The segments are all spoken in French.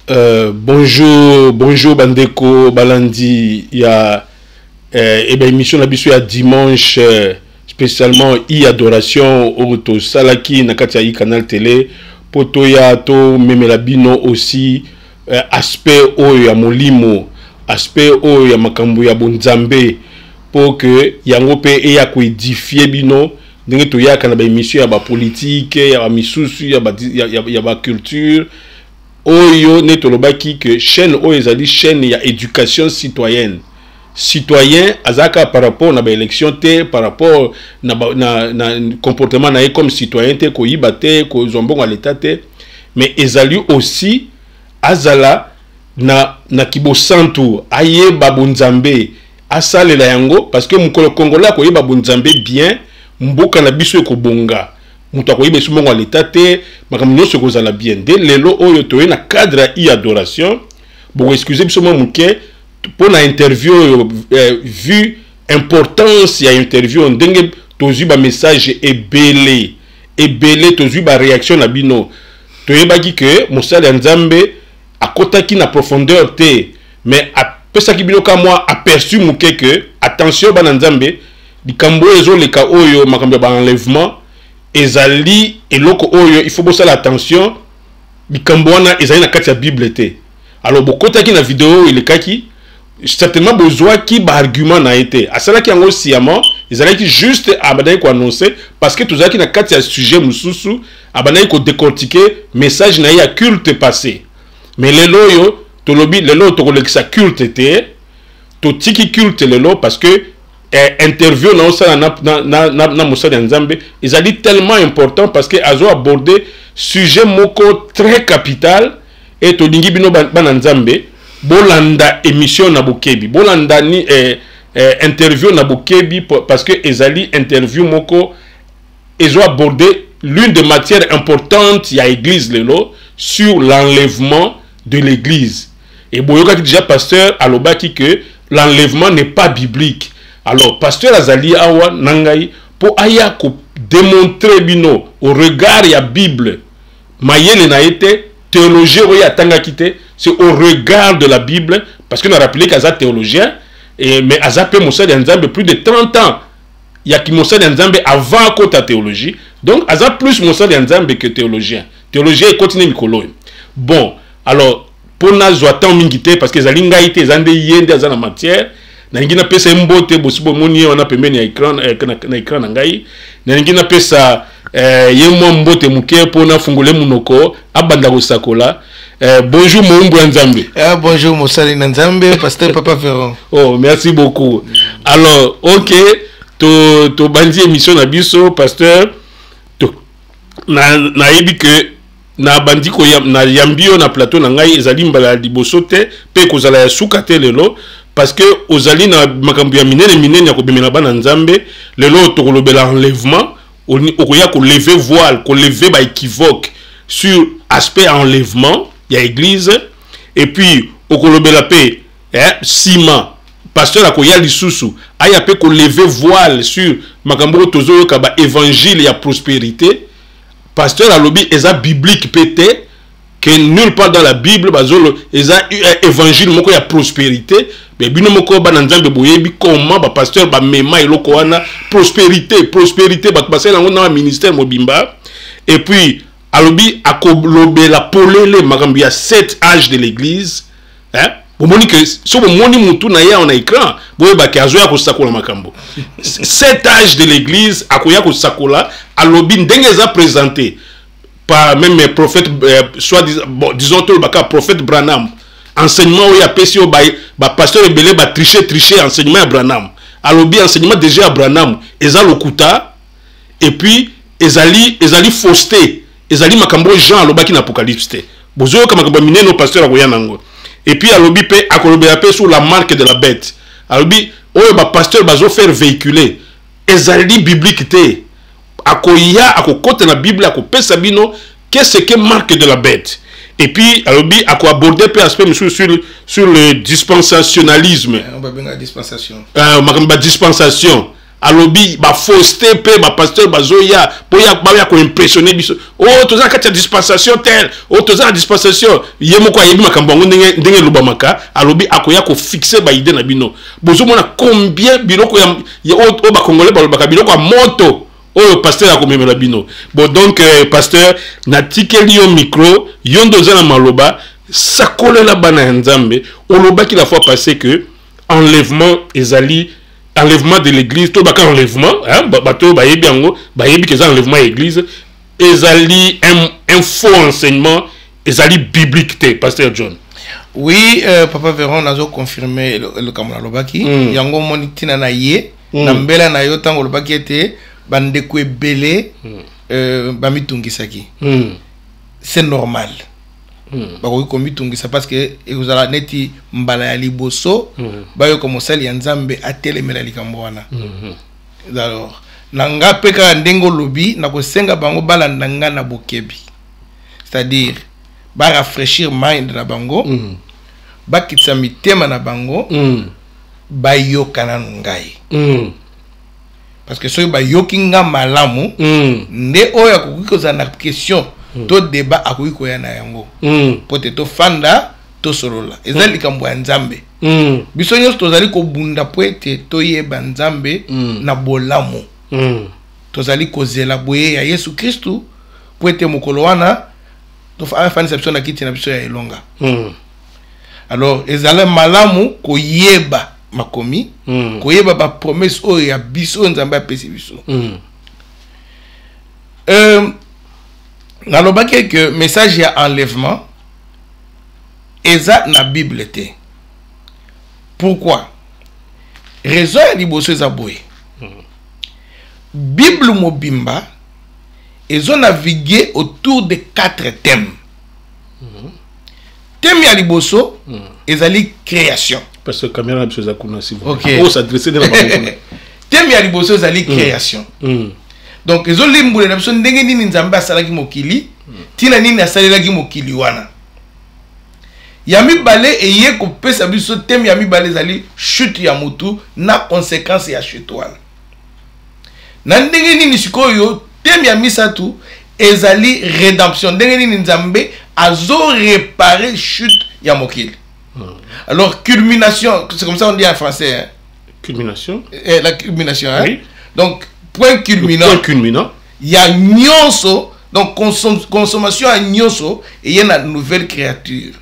Bonjour Bandeko Balandi. Il y a émission la biso ya dimanche spécialement adoration au Salaki Nakatia canal télé poto ya to memela bino aussi aspect oyo ya molimo aspect oyo ya makambo ya bonzambe pour que yango pe e ya ko édifier bino ndenge to ya kana ba émission ya ba politique ya ba misusu ya ba culture oyo netolobaki que chaîne oyo ezali chaîne ya éducation citoyenne citoyen azaka par rapport na ba élection te par rapport na comportement na comme citoyen te ko yibate ko zombongo à l'état te mais ezali aussi azala na kibosantu aye babunzambe asalela yango parce que mukolo congolais ko yeba bunzambe bien mboka na biso ko bonga mutu akoyiba sumongo à l'état te makambo nyonso kozala bien de lelo oyo toye na cadre ya adoration bon excusez biso mo muke pour na interview vu importance ya interview ndenge tozu ba message ebele tozu ba réaction na bino toyebaki que mosala nzambe akotaki na profondeur te mais apesaki bino ka moi aperçu muke que attention bana nzambe likambo ezo leka oyo makambo ba enlèvement ezali eloko oyo il faut bosala attention likambo wana ezali na kati ya bible te alors bokotaki na vidéo elekaki certainement besoin qui ba argument na été asalaki yango siamment ezalaki juste abandaki ko annoncer parce que tozaki na kati ya sujet mususu abandaki ko décortiquer message na ya culte passé mais lelo yo tolobi lelo tokolekisa culte te to tiki culte lelo parce que interview na osala na mosala nzambe ezali tellement important parce que azo aborder sujet moko très capital et to lingi bino bana nzambe bolanda émission na bokebi bolanda ni interview na bokebi parce que ezali interview moko ezo aborder l'une des matières importantes ya église lelo sur l'enlèvement de l'église et boyoka déjà pasteur alobaki que l'enlèvement n'est pas biblique. Alors pasteur Azali awa nangai pour aya ko démontrer bino au regard ya Bible mayele na été théologien oya tanga kité c'est au regard de la Bible parce que nous rappelé qu'Aza théologien et mais Aza pe Moussa Nzambe plus de 30 ans il y a qui Moussa Nzambe avant ta théologie donc Aza plus Moussa Nzambe que théologien continue mikolo bon alors pour na zoatan mingité parce que zalinga ité zande yende azana matière na ngina pesa mbote bosibo moni wana pembeni ya écran na écran na ngai na ngina pesa yemo mbote muke pona fungole munoko abanda ko sakola bonjour Moumbu Nzambe. Bonjour Moussali Nzambe, pasteur Papa Ferron. Oh, merci beaucoup. Alors, OK, to bandi émission na biso pasteur to na yebi que na bandi ko na yambio na plateau na ngai ezali mbala liboso te pe kozala ya suka te lelo parce que ozali na makambo ya minene ya ko bimela bana nzambe lelo to kolobela enlèvement okoya ko lever voile ko lever ba équivoque sur aspect enlèvement ya église et puis okolobela pe sima pasteur akoya lisusu aya pe ko lever voile sur makambo tozo yoka ba évangile ya prospérité pasteur alobi eza biblique pété que nulle part dans la Bible bazolo eza évangile moko ya prospérité mais bino moko bana nzambe boyebi comment ba pasteur ba mema eloko wana prospérité ba passer ngo na ministère mobimba et puis alobi akolobela polele makambo ya 7 âges de l'église bomoni que so bomoni mutu na ya on écran boyeba ke azoya ko sakola makambo 7 âges de l'église akoya ko sakola alobi ndenge za présenté par même prophète soit disons tout baka prophète Branham enseignement ya pesio ba pasteur ebele ba tricher enseignement ya Branham alobi enseignement déjà à Branham eza lokuta et puis ezali fausseté ezali makambo Jean alobaki na Apocalypse te bozo ka makambo mineno pasteur akoya nango et puis alobi pe akolobela pe sur la marque de la bête alobi oyo ba pasteur bazo faire véhiculer ezali biblique te akoya akokota na Bible akopesa bino qu'est-ce que marque de la bête et puis alobi akoaborder pe aspect sur le dispensationalisme on va bien la dispensation makambo dispensation alobi ba fausseté pe ba pasteur bazoya boya ba ko impressionner biso oh toza kati ya dispensation tel oh toza na dispensation yemoko ayebi makambo ngo ndenge lobamaka alobi akoya ko fixer ba idée na bino bozo mona combien biloko ya o ba congolais ba lobaka biloko ya moto oh pasteur akomemela bino bon donc pasteur natikeli yo micro yondo za na maloba sakolela bana ya nzambe olobaki la fois passée que enlèvement ezali enlèvement de l'église tout baka enlèvement hein bato bayebi yango bayebi que ça enlèvement église ezali un faux enseignement ezali biblique te pasteur John. Oui, papa Véron nazo confirmer le kamona lobaki yango moni tina na ye na mbela na yo tango lobaki ete bandeko ebele bamitungisaki c'est normal. Bakoki komitungisa parce que ezala neti mbala ya liboso bayo komosali ya nzambe atelemela likambo wana. Alors nanga peka ndengo lobi na kosenga bango balanda nga na bokebi, c'est-à-dire ba rafraîchir mind na bango ba kitsa mitema na bango ba yokana ngai parce que soki ba yokinga malamu nde oya kokoza na question to débat akoki koya na yango pote to fanda to solola ezali likambo ya nzambe biso nyonso tozali kobunda po ete toyeba nzambe na bolamu tozali kozela boye ya Yesu Kristu po ete mokolo wana tofanisa biso na kiti na biso ya elonga. Alors ezali malamu koyeba makomi koyeba ba promesse oyo ya biso nzambe apesi biso. Nalobaki que message ya enlèvement eza na Bible te. Pourquoi? Raison ya liboso eza boye. Bible mobimba ezo naviguer autour de 4 thèmes. Thème ya liboso ezali création. Parce que caméra biso za kuna si vous. Okay. Oh s'adresser de la bango. Thème ya liboso ezali création. Donc ezo limbule na biso ndenge nini nzambe asalaki mokili tina nini asalelaki mokili wana. Ya mibale eye kopesa biso thème ya mibale ezali chute ya mutu na conséquence ya chute wana. Na ndenge nini sikoyo thème ya misatu ezali rédemption ndenge nini nzambe azo réparer chute ya mokili. Alors culmination, c'est comme ça on dit en français hein? Culmination. La culmination hein? Oui. Donc point culminant. Point culminant. Il y a nyonso, donc consommation à nyonso et il y a la nouvelle créature.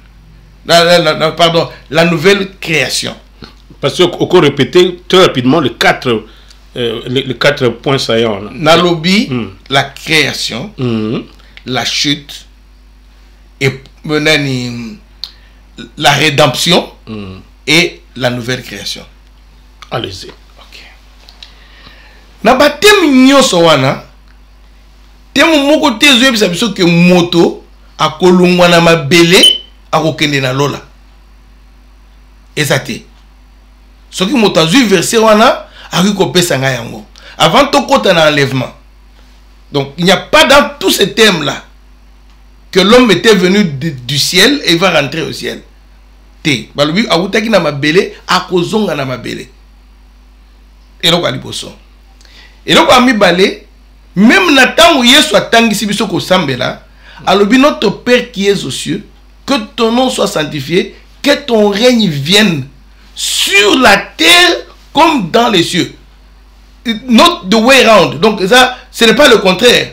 Pardon, la nouvelle création. Parce qu'on peut répéter très rapidement les 4 points saillants. Nalobi, la création, la chute et la rédemption et la nouvelle création. Allez-y. Na batem nyonso wana temu moko tezo yebisa biso ke moto akolongwa na mabele akokende na lola ezate soki moto azui verset wana akiko pesa nga yango avant to kota na enlèvement. Donc il n'y a pas dans tous ces thèmes là que l'homme était venu du ciel et va rentrer au ciel. Te balobi akutaki na mabele akozonga na mabele eloko aliboso. Et donc, même Nathan où Yesu atangisi biso ko sambela, alobi notre Père qui est aux cieux, que ton nom soit sanctifié, que ton règne vienne sur la terre comme dans les cieux. Not the way round. Donc ça, ce n'est pas le contraire.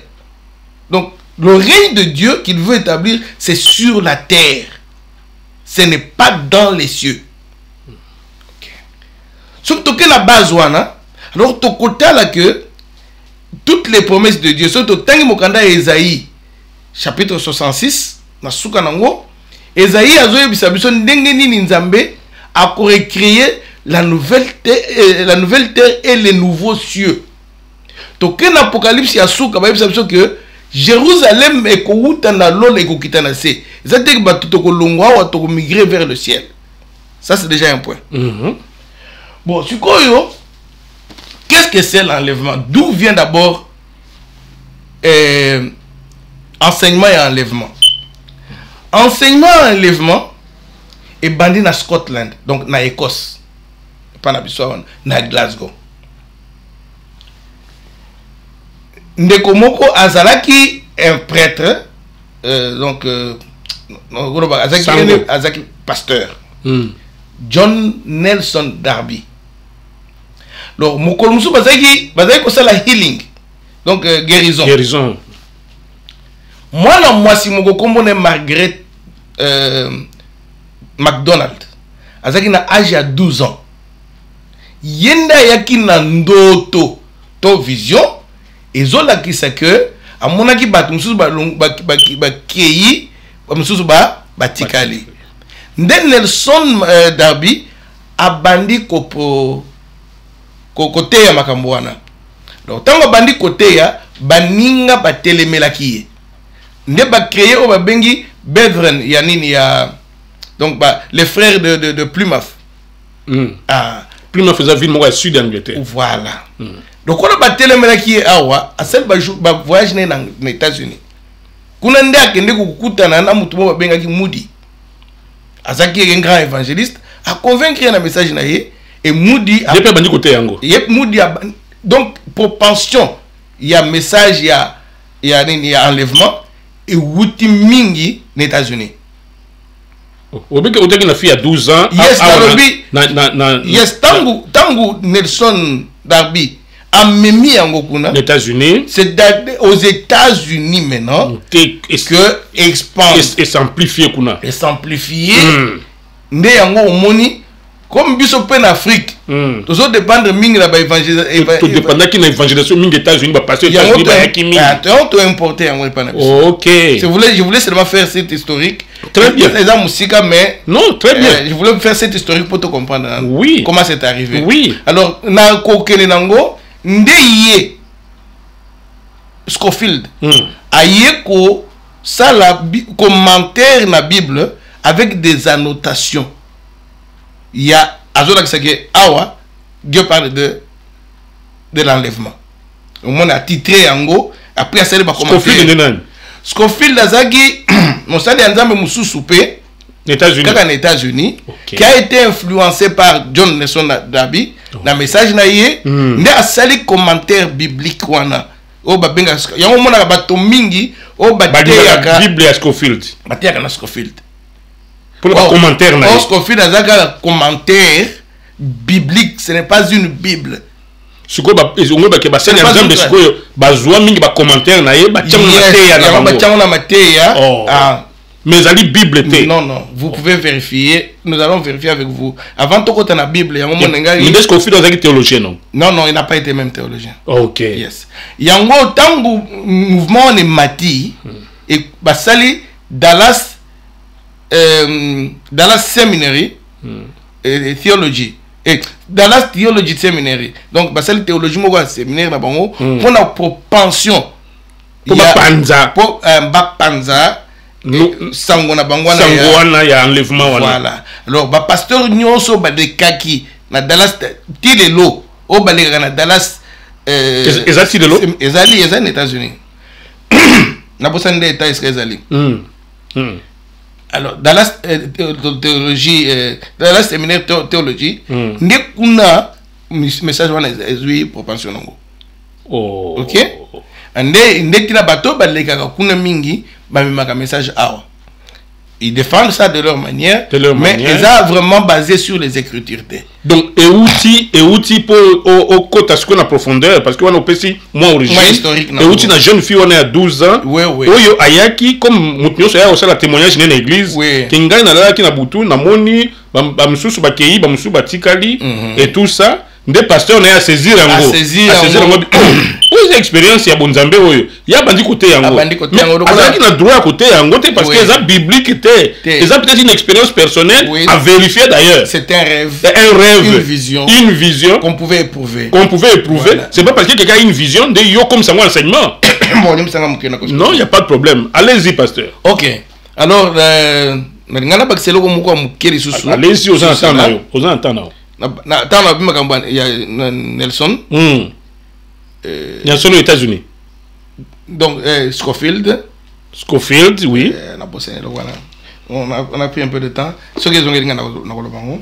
Donc le règne de Dieu qu'il veut établir, c'est sur la terre. Ce n'est pas dans les cieux. Surtout que la base wana. Alors, tu as que toutes les promesses de Dieu, surtout Tangi Mokanda Esaïe, chapitre 66, na souka nango, Esaïe a zoé bisabiso ndengeni ninzambe a recréer la nouvelle terre et les nouveaux cieux. Donc, en Apocalypse, il y a souka, bisabiso que Jérusalem est kouta na lol et koukita na se. Ça dit que batutoko longwa ou toko migrer vers le ciel. Ça, c'est déjà un point. Bon, tu crois, qu'est-ce que c'est l'enlèvement? D'où vient d'abord enseignement et enlèvement? Enseignement et enlèvement est bandé dans Scotland, donc dans Écosse, pas dans Glasgow. ndeko moko azalaki un prêtre donc azalaki pasteur John Nelson Darby. Alors mokolo musu bazalaki kosala healing donc guérison. Mwana mwasi moko kombone Margaret McDonald azalaki na âge ya 12 ans. Yenda yaki na ndoto to vision ezolakisa que amonaki bato mususu bakei mususu batikali. Nde Nelson Darby abandi koteya makambo wana. Donc tango bandi koteya baninga batelemelaki ye. Nde ba créer o babengi Brethren ya nini ya donc les frères de Plymouth. Plymouth faisait ville moko sud d'Angleterre. Voilà. Donc on a batelemelaki ye awa asel ba voyage na États-Unis. Kuna nde akende kukutana na mutu mo babengaki Moody. Azaki un grand évangéliste a convaincre un message na ye et Moody a bandi côté yango. Yep Moody a donc propension il y a message il y a enlèvement et wuti mingi aux États-Unis. Obeke otaki na fille à 12 ans. Yes, yes, tangu Nelson Darby a memi yango kuna aux États-Unis. C'est aux États-Unis maintenant que expand et s'amplifier kuna. Et s'amplifier. Nde yango omoni comme biso pe en Afrique. Toujours dépendre mingi la ba évangélisation. Tout dépendant qui na évangélisation mingi États-Unis ba passer États-Unis ba yakimi. Attends, tu importer yango pas na biso. OK. Je voulais seulement faire cette historique. Très bien. Les gens musica mais non, très bien. Je voulais faire cette historique pour te comprendre. Oui. Comment c'est arrivé. Oui. Alors na kokele nango ndeye Scofield aye ko sala commentaire na Bible avec des annotations. Il y a azola que awa Dieu parle de l'enlèvement. Au moins a titré yango après à celle ba commentaire. Scofield azaki mosali nzambe mususu pe États-Unis qui a été influencé par John Nelson Darby na message na ye nde asali commentaire biblique wana o babenga yango mona bato mingi o bateyaka Bible à Scofield bateyaka na Scofield pour le commentaire na Scofield azaka commentaire biblique, ce n'est pas une Bible. Siko ba ezongo ba ke ba sene nzambe siko bazwa mingi ba commentaire na ye ba tchanga na mateya mais ali Bible te. Non, vous pouvez vérifier, nous allons vérifier avec vous. Avant tout côté na Bible, yango monenga. Mais est-ce qu'on fait dans un théologien non? Non, il n'a pas été même théologien. OK. Yes. Yango tangu mouvement ne mati et basali Dallas Seminary et Theology. Et Dallas Theology Seminary. Donc basali théologie mo wa séminaire na bango pour la propension pour Bapanza. Pour Bapanza. Sangona bangwana Sangwana ya enlèvement wana. Voilà. Alors ba pasteur nyonso ba de kaki na Dallas tilelo o ba le na Dallas ezali tilelo ezali aux États-Unis. Na bossa nde état ezali. Alors Dallas théologie Dallas séminaire théologie nde kuna message wana ezui propension nango. Oh. OK? Nde tina bato ba le kaka kuna mingi un message awa. Ils défendent ça de leur manière, mais ils sont vraiment basé sur les Écritures. Donc, et outils pour au côté ce qu'on a profondeur, parce qu'on a aussi moi origine. Et outils na jeune fille on est à 12 ans. Oui. Oyo ayaki comme mutunyo so ya aussi la témoignage dans l'église. Kinga na la ki na butu na moni ba mususu ba kei ba mususu ba tikali et tout ça. Des pasteurs on est à saisir yango. Aux expériences ya bonzambe oyo ya bandi côté yango azaki na droit côté yango te parce que ça biblique était ça peut-être une expérience personnelle à vérifier d'ailleurs. C'est un rêve, une vision qu'on pouvait éprouver voilà. C'est pas parce que quelqu'un a une vision de yo comme ça moi enseignement. Non, il y a pas de problème, allez-y pasteur. OK, alors allez-y aux entendre il y a Nelson Nelson aux États-Unis. Donc Scofield, oui. On a pris un peu de temps.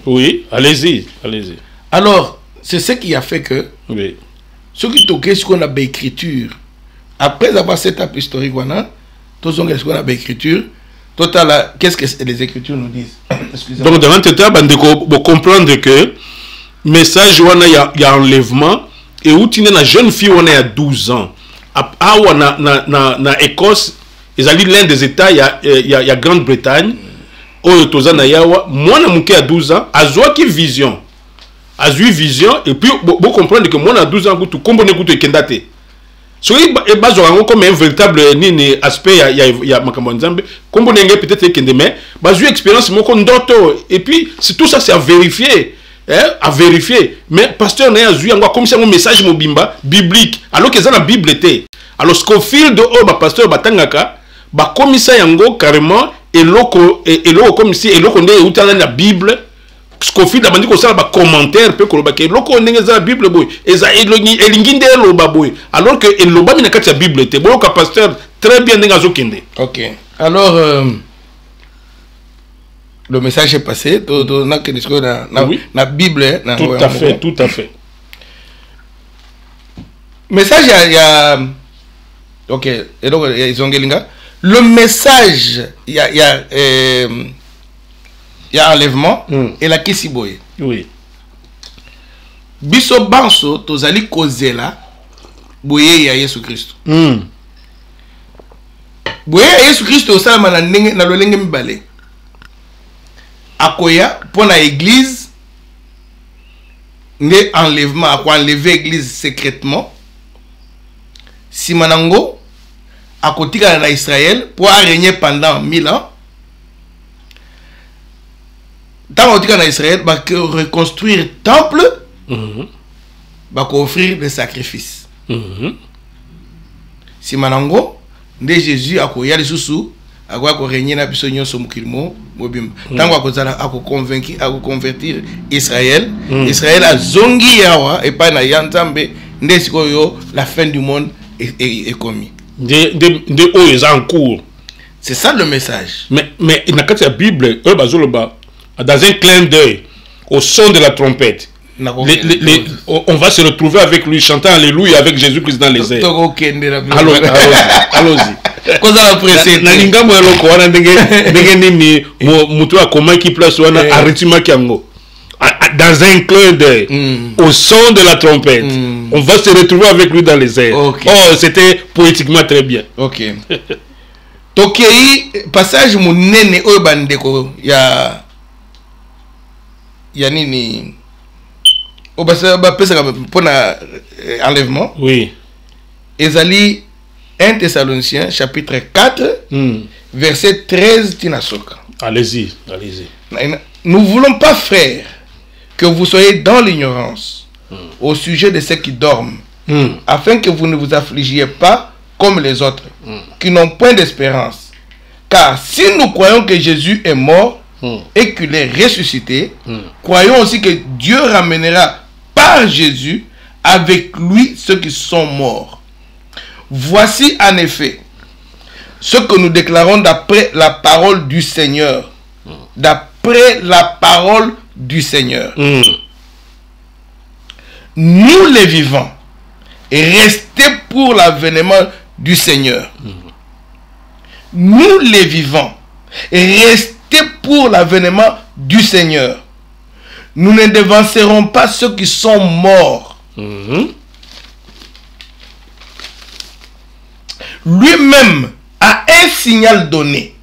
Oui, allez-y. Alors, c'est ce qui a fait que oui. ce qui toquait ce qu'on a d'écriture après avoir cette étape historique, tous ont l'écriture. Total, qu'est-ce que les écritures nous disent? Donc, dans cette étape, on comprendre que le message, il y a enlèvement, et où tu es une jeune fille, on est à 12 ans. En Écosse, ils ont l'un des États, il y a Grande-Bretagne, où moi, je à 12 ans, a eu vision. A eu vision, et puis, vous comprenez que moi, à 12 ans, tu comprends que tu es so comme un véritable aspect il y a Makambo-Nzambe comme on peut-être que mais une expérience et puis tout ça c'est à vérifier mais pasteur n'a eu comme ça un message mobimba biblique alors que ça la Bible était alors Scofield de pasteur batangaka comme ça yango carrément et loko comme si et loko ndé dans la Bible Scofield a dit que ça va commentaire peu que le loko ndenge za Bible boy eza elinginde lo baboy alors que el loba mina kati ya Bible te boyo ka pasteur très bien ndenge azokende. OK. Alors le message est passé na que discours na Bible na tout à fait. Message il y a OK et donc ils ont gelinga le message il y a enlèvement et la kisiboye. Oui. Biso banso tozali kozela boye ya Yesu Kristo. Boye ya Yesu Kristo osala na lolenge mibale. Akoya pour la église ne enlèvement à quoi enlever église secrètement. Simanango akotika na Israël pour régner pendant 1000 ans. Dans le Israël, va reconstruire le temple, va offrir des sacrifices. Si manango, de Jésus a koya les sous, a quoi régner na biso nyoso mukilimo mobim. Tant a convaincu, a convertir Israël. Israël a zongi yawa et pas na yantambe ndesiko la fin du monde est commis. De haut est en cours. C'est ça le message. Mais il n'a qu'à la Bible, dans un clin d'œil, au son de la trompette, on va se retrouver avec lui chantant Alléluia avec Jésus-Christ dans les airs. Allons-y. Dans un clin d'œil, au son de la trompette, on va se retrouver avec lui dans les airs. Oh, c'était poétiquement très bien. Ok. Tokei passage munene oyo bandeko ya nini obasa ba pesa pona enlèvement. Oui. Ezali 1 Thessaloniciens chapitre 4 verset 13 tinasoka. Allez-y. Nous voulons pas, frères, que vous soyez dans l'ignorance au sujet de ceux qui dorment, afin que vous ne vous affligiez pas comme les autres, qui n'ont point d'espérance. Car si nous croyons que Jésus est mort et qu'il est ressuscité, croyons aussi que Dieu ramènera par Jésus avec lui ceux qui sont morts. Voici en effet ce que nous déclarons d'après la parole du Seigneur. D'après la parole du Seigneur. Nous les vivants, restez pour l'avènement du Seigneur. Nous les vivants, restez pour l'avènement du Seigneur. Nous ne devancerons pas ceux qui sont morts. Lui-même a un signal donné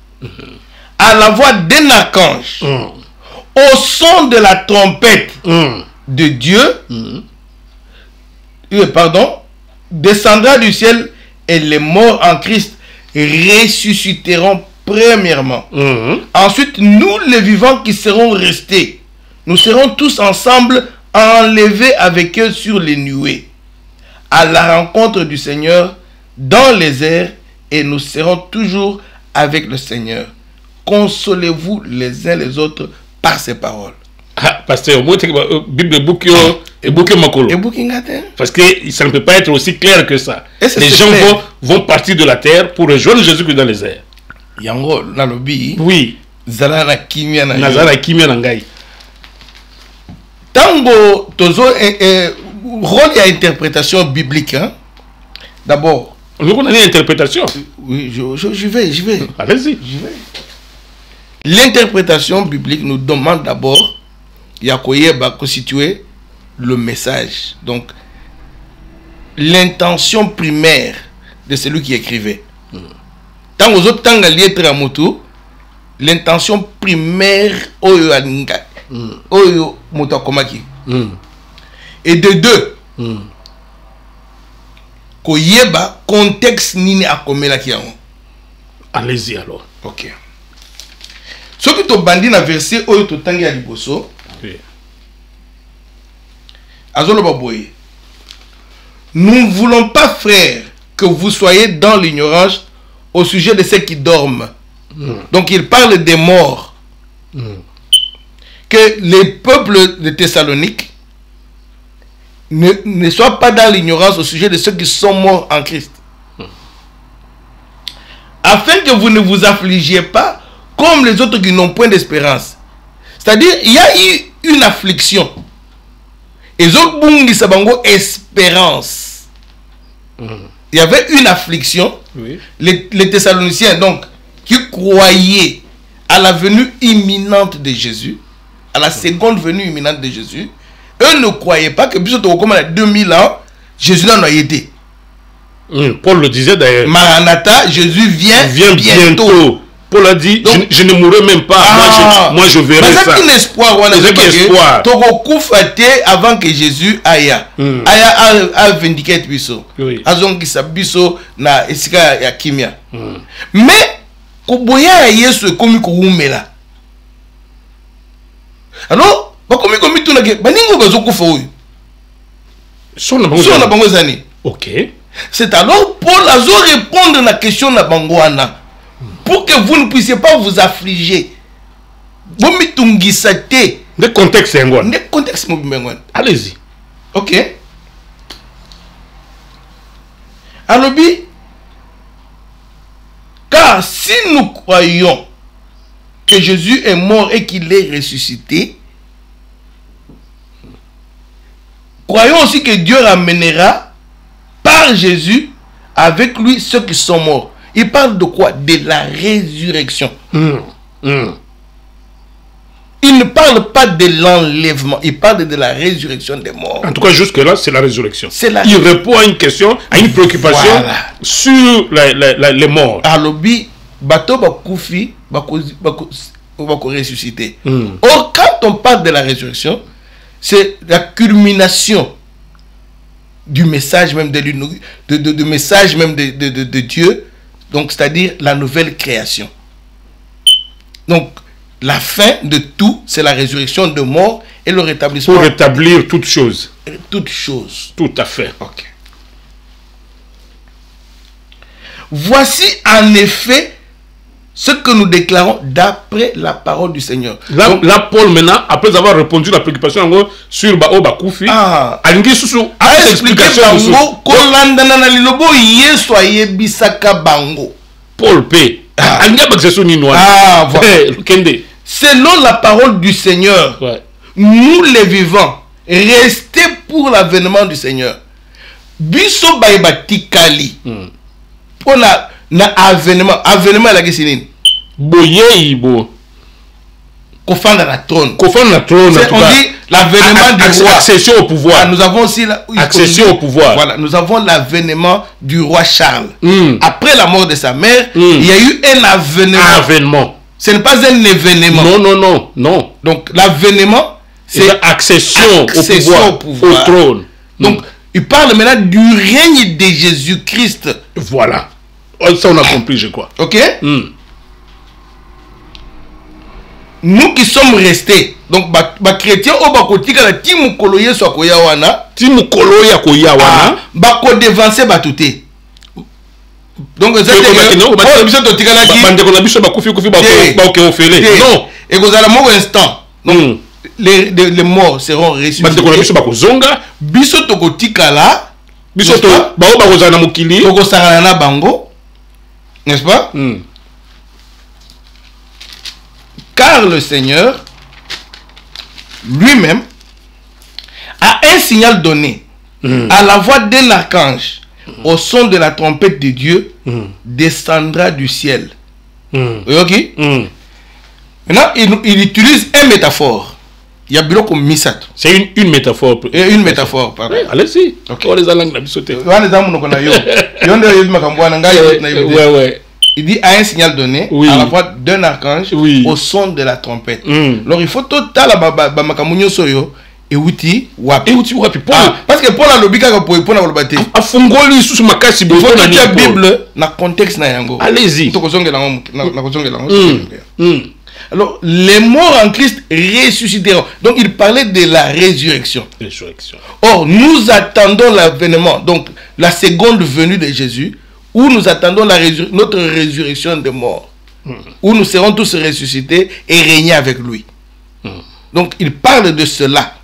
à la voix d'un archange, au son de la trompette de Dieu, descendra du ciel, et les morts en Christ ressusciteront premièrement. Ensuite, nous les vivants qui serons restés, nous serons tous ensemble enlevés avec eux sur les nuées, à la rencontre du Seigneur dans les airs, et nous serons toujours avec le Seigneur. Consolez-vous les uns les autres par ces paroles. Pasteur, Bible parce que ça ne peut pas être aussi clair que ça. Les gens vont partir de la terre pour rejoindre Jésus-Christ dans les airs. Yango nalobi. Oui. Zalana kimia na ngai. Tango tozo rôle et interprétation biblique. D'abord, On a une interprétation. Oui, je vais. Allez-y. L'interprétation biblique nous demande d'abord de constituer le message. Donc, l'intention primaire de celui qui écrivait. Tant aux autres temps, l'intention primaire et de deux, koyeba contexte nini akomela kiango. Allez-y alors. Ok. Ce que tu bandi na verset oyo to tangi ya liboso. Oui. Azolo baboye. Nous ne voulons pas, frères, que vous soyez dans l'ignorance au sujet de ceux qui dorment. Donc il parle des morts. Que les peuples de Thessalonique ne soient pas dans l'ignorance au sujet de ceux qui sont morts en Christ. Afin que vous ne vous affligiez pas comme les autres qui n'ont point d'espérance. C'est-à-dire, il y a eu une affliction. Et les autres bungi sabango espérance. Il y avait une affliction. Oui. Les Thessaloniciens, donc, qui croyaient à la venue imminente de Jésus, à la seconde venue imminente de Jésus, eux ne croyaient pas que, comme à 2000 ans, Jésus n'en a été. Paul le disait d'ailleurs. Maranatha, Jésus vient bientôt. Paul a dit, donc, je ne mourrai même pas. Moi, je verrai ça. C'est un espoir. C'est un espoir. Avant que Jésus aille. A vindiqué biso. Azon kisa biso na esika ya kimia. Mais koboya Yesu komi ko umela. Alors, bakomi komi tuna ke baningo bazokufa oyo. Sona bango zani. OK. C'est alors Paul a répondre à la question de Bangwana pour que vous ne puissiez pas vous affliger. Le contexte est un Le contexte est. Allez-y. Ok. Alors, car si nous croyons que Jésus est mort et qu'il est ressuscité, croyons aussi que Dieu ramènera par Jésus avec lui ceux qui sont morts. Il parle de quoi? De la résurrection. Il ne parle pas de l'enlèvement, il parle de la résurrection des morts. En tout cas, jusque-là, c'est la résurrection. Il répond à une question, à une préoccupation sur les morts. Alobi, bato bakoufi, bako ressuscité. Or, quand on parle de la résurrection, c'est la culmination du message même de message même de Dieu, donc c'est-à-dire la nouvelle création. Donc la fin de tout, c'est la résurrection de mort et le rétablissement. Pour rétablir toutes choses. Toutes choses. Tout à fait. Ok. Voici en effet ce que nous déclarons d'après la parole du Seigneur. Là, Paul, maintenant, après avoir répondu à la préoccupation sur Bakoufi, a expliqué Paul P. Selon la parole du Seigneur, nous les vivants, restez pour l'avènement du Seigneur. Biso Baïbatikali. Pour na avènement la guisine. Boye ibo. Kofanda la trône. Kofanda la trône. On dit l'avènement du roi. Accession au pouvoir. Nous avons aussi accession au pouvoir. Voilà, nous avons l'avènement du roi Charles. Après la mort de sa mère, il y a eu un avènement. Ce n'est pas un événement. Non. Donc l'avènement, c'est accession au pouvoir, au trône. Donc il parle maintenant du règne de Jésus-Christ. Voilà. Ça, on a compris, je crois. Ok? Nous qui sommes restés, donc, les chrétiens, Timu Koloye soit Koyawana. Timu Koloye Koyawana. Bako devancer Batouté. Donc, vous êtes non. Et vous allez mon instant. Donc, les morts seront ressuscités. Biso Tokotikala. Biso Tokosarana Bango. N'est-ce pas? Car le Seigneur lui-même a un signal donné à la voix d'un archange au son de la trompette de Dieu, descendra du ciel. Ok? Maintenant, il utilise une métaphore. Il y a beaucoup de misat. C'est une métaphore. Une métaphore, pardon. Oui, allez-y. Ok. Il dit à un signal donné, à la voix d'un archange, au son de la trompette. Alors il faut tout à soyo et outi wapi. Parce que pour la lobika pour la lobate. A fungoli sous makasi il faut que la Bible na contexte na yango. Allez-y. Alors, les morts en Christ ressusciteront. Donc, il parlait de la résurrection. Or, nous attendons l'avènement, donc la seconde venue de Jésus, où nous attendons notre résurrection des morts, où nous serons tous ressuscités et régner avec lui. Donc, il parle de cela.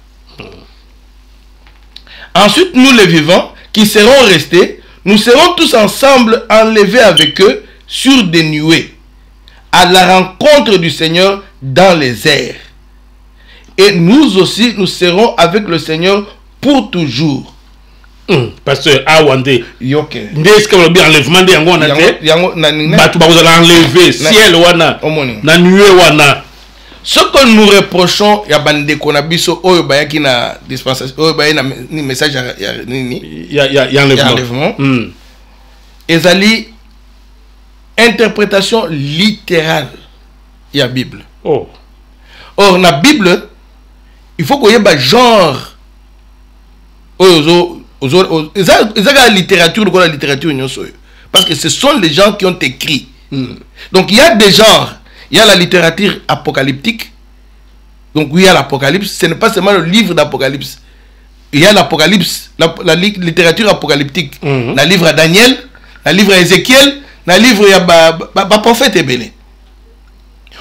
Ensuite, nous les vivants, qui serons restés, nous serons tous ensemble enlevés avec eux sur des nuées, à la rencontre du Seigneur dans les airs. Et nous aussi, nous serons avec le Seigneur pour toujours. Pasteur Awande. Ok. Est-ce que bien enlèvement de yango na te? Batu ba vous enlever ciel wana na nuée wana. Ce que nous reprochons ya bande konabiso oyo bayaki na dispensation oyo bayaki na message ya enlèvement. Ezali interprétation littérale de la Bible. Or, la Bible, il faut qu'il y ait un genre. La littérature, parce que ce sont les gens qui ont écrit. Donc, il y a des genres. Il y a la littérature apocalyptique. Donc, il y a l'Apocalypse. Ce n'est pas seulement le livre d'Apocalypse. Il y a l'Apocalypse, la littérature apocalyptique. Le livre à Daniel, le livre à Ézéchiel. Dans le livre, il y a prophète Ebélé,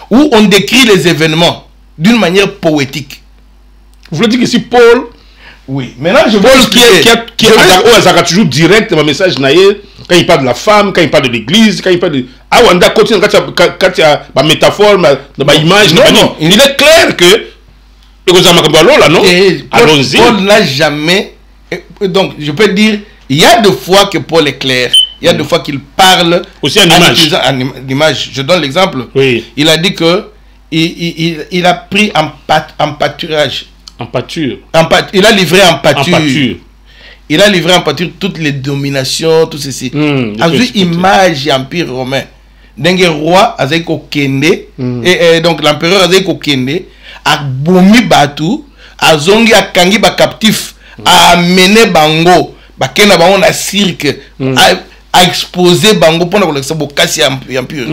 où on décrit les événements d'une manière poétique. Vous voulez dire que si Paul, oui, maintenant je Paul qui a toujours direct dans message, quand il parle de la femme, quand il parle de l'église, quand il parle de. Ah, on a continué quand il y a ma métaphore, ma image. Non, il est clair que. Allons-y. Paul n'a jamais. Donc, je peux dire, il y a des fois que Paul est clair. Il y a des fois qu'il parle aussi en image. Je donne l'exemple. Oui. Il a dit que il a pris en pâturage. En pâture. Il a livré en pâture. Il a livré en pâture toutes les dominations, tout ceci. A vu image empire romain. Dengue roi Azeko Kende et donc l'empereur Azeko Kende a bomi batu, a zongi a kangi ba captif, a amené bango, ba kena bango na cirque. A exposé Bango pendant que le Bokassi impur.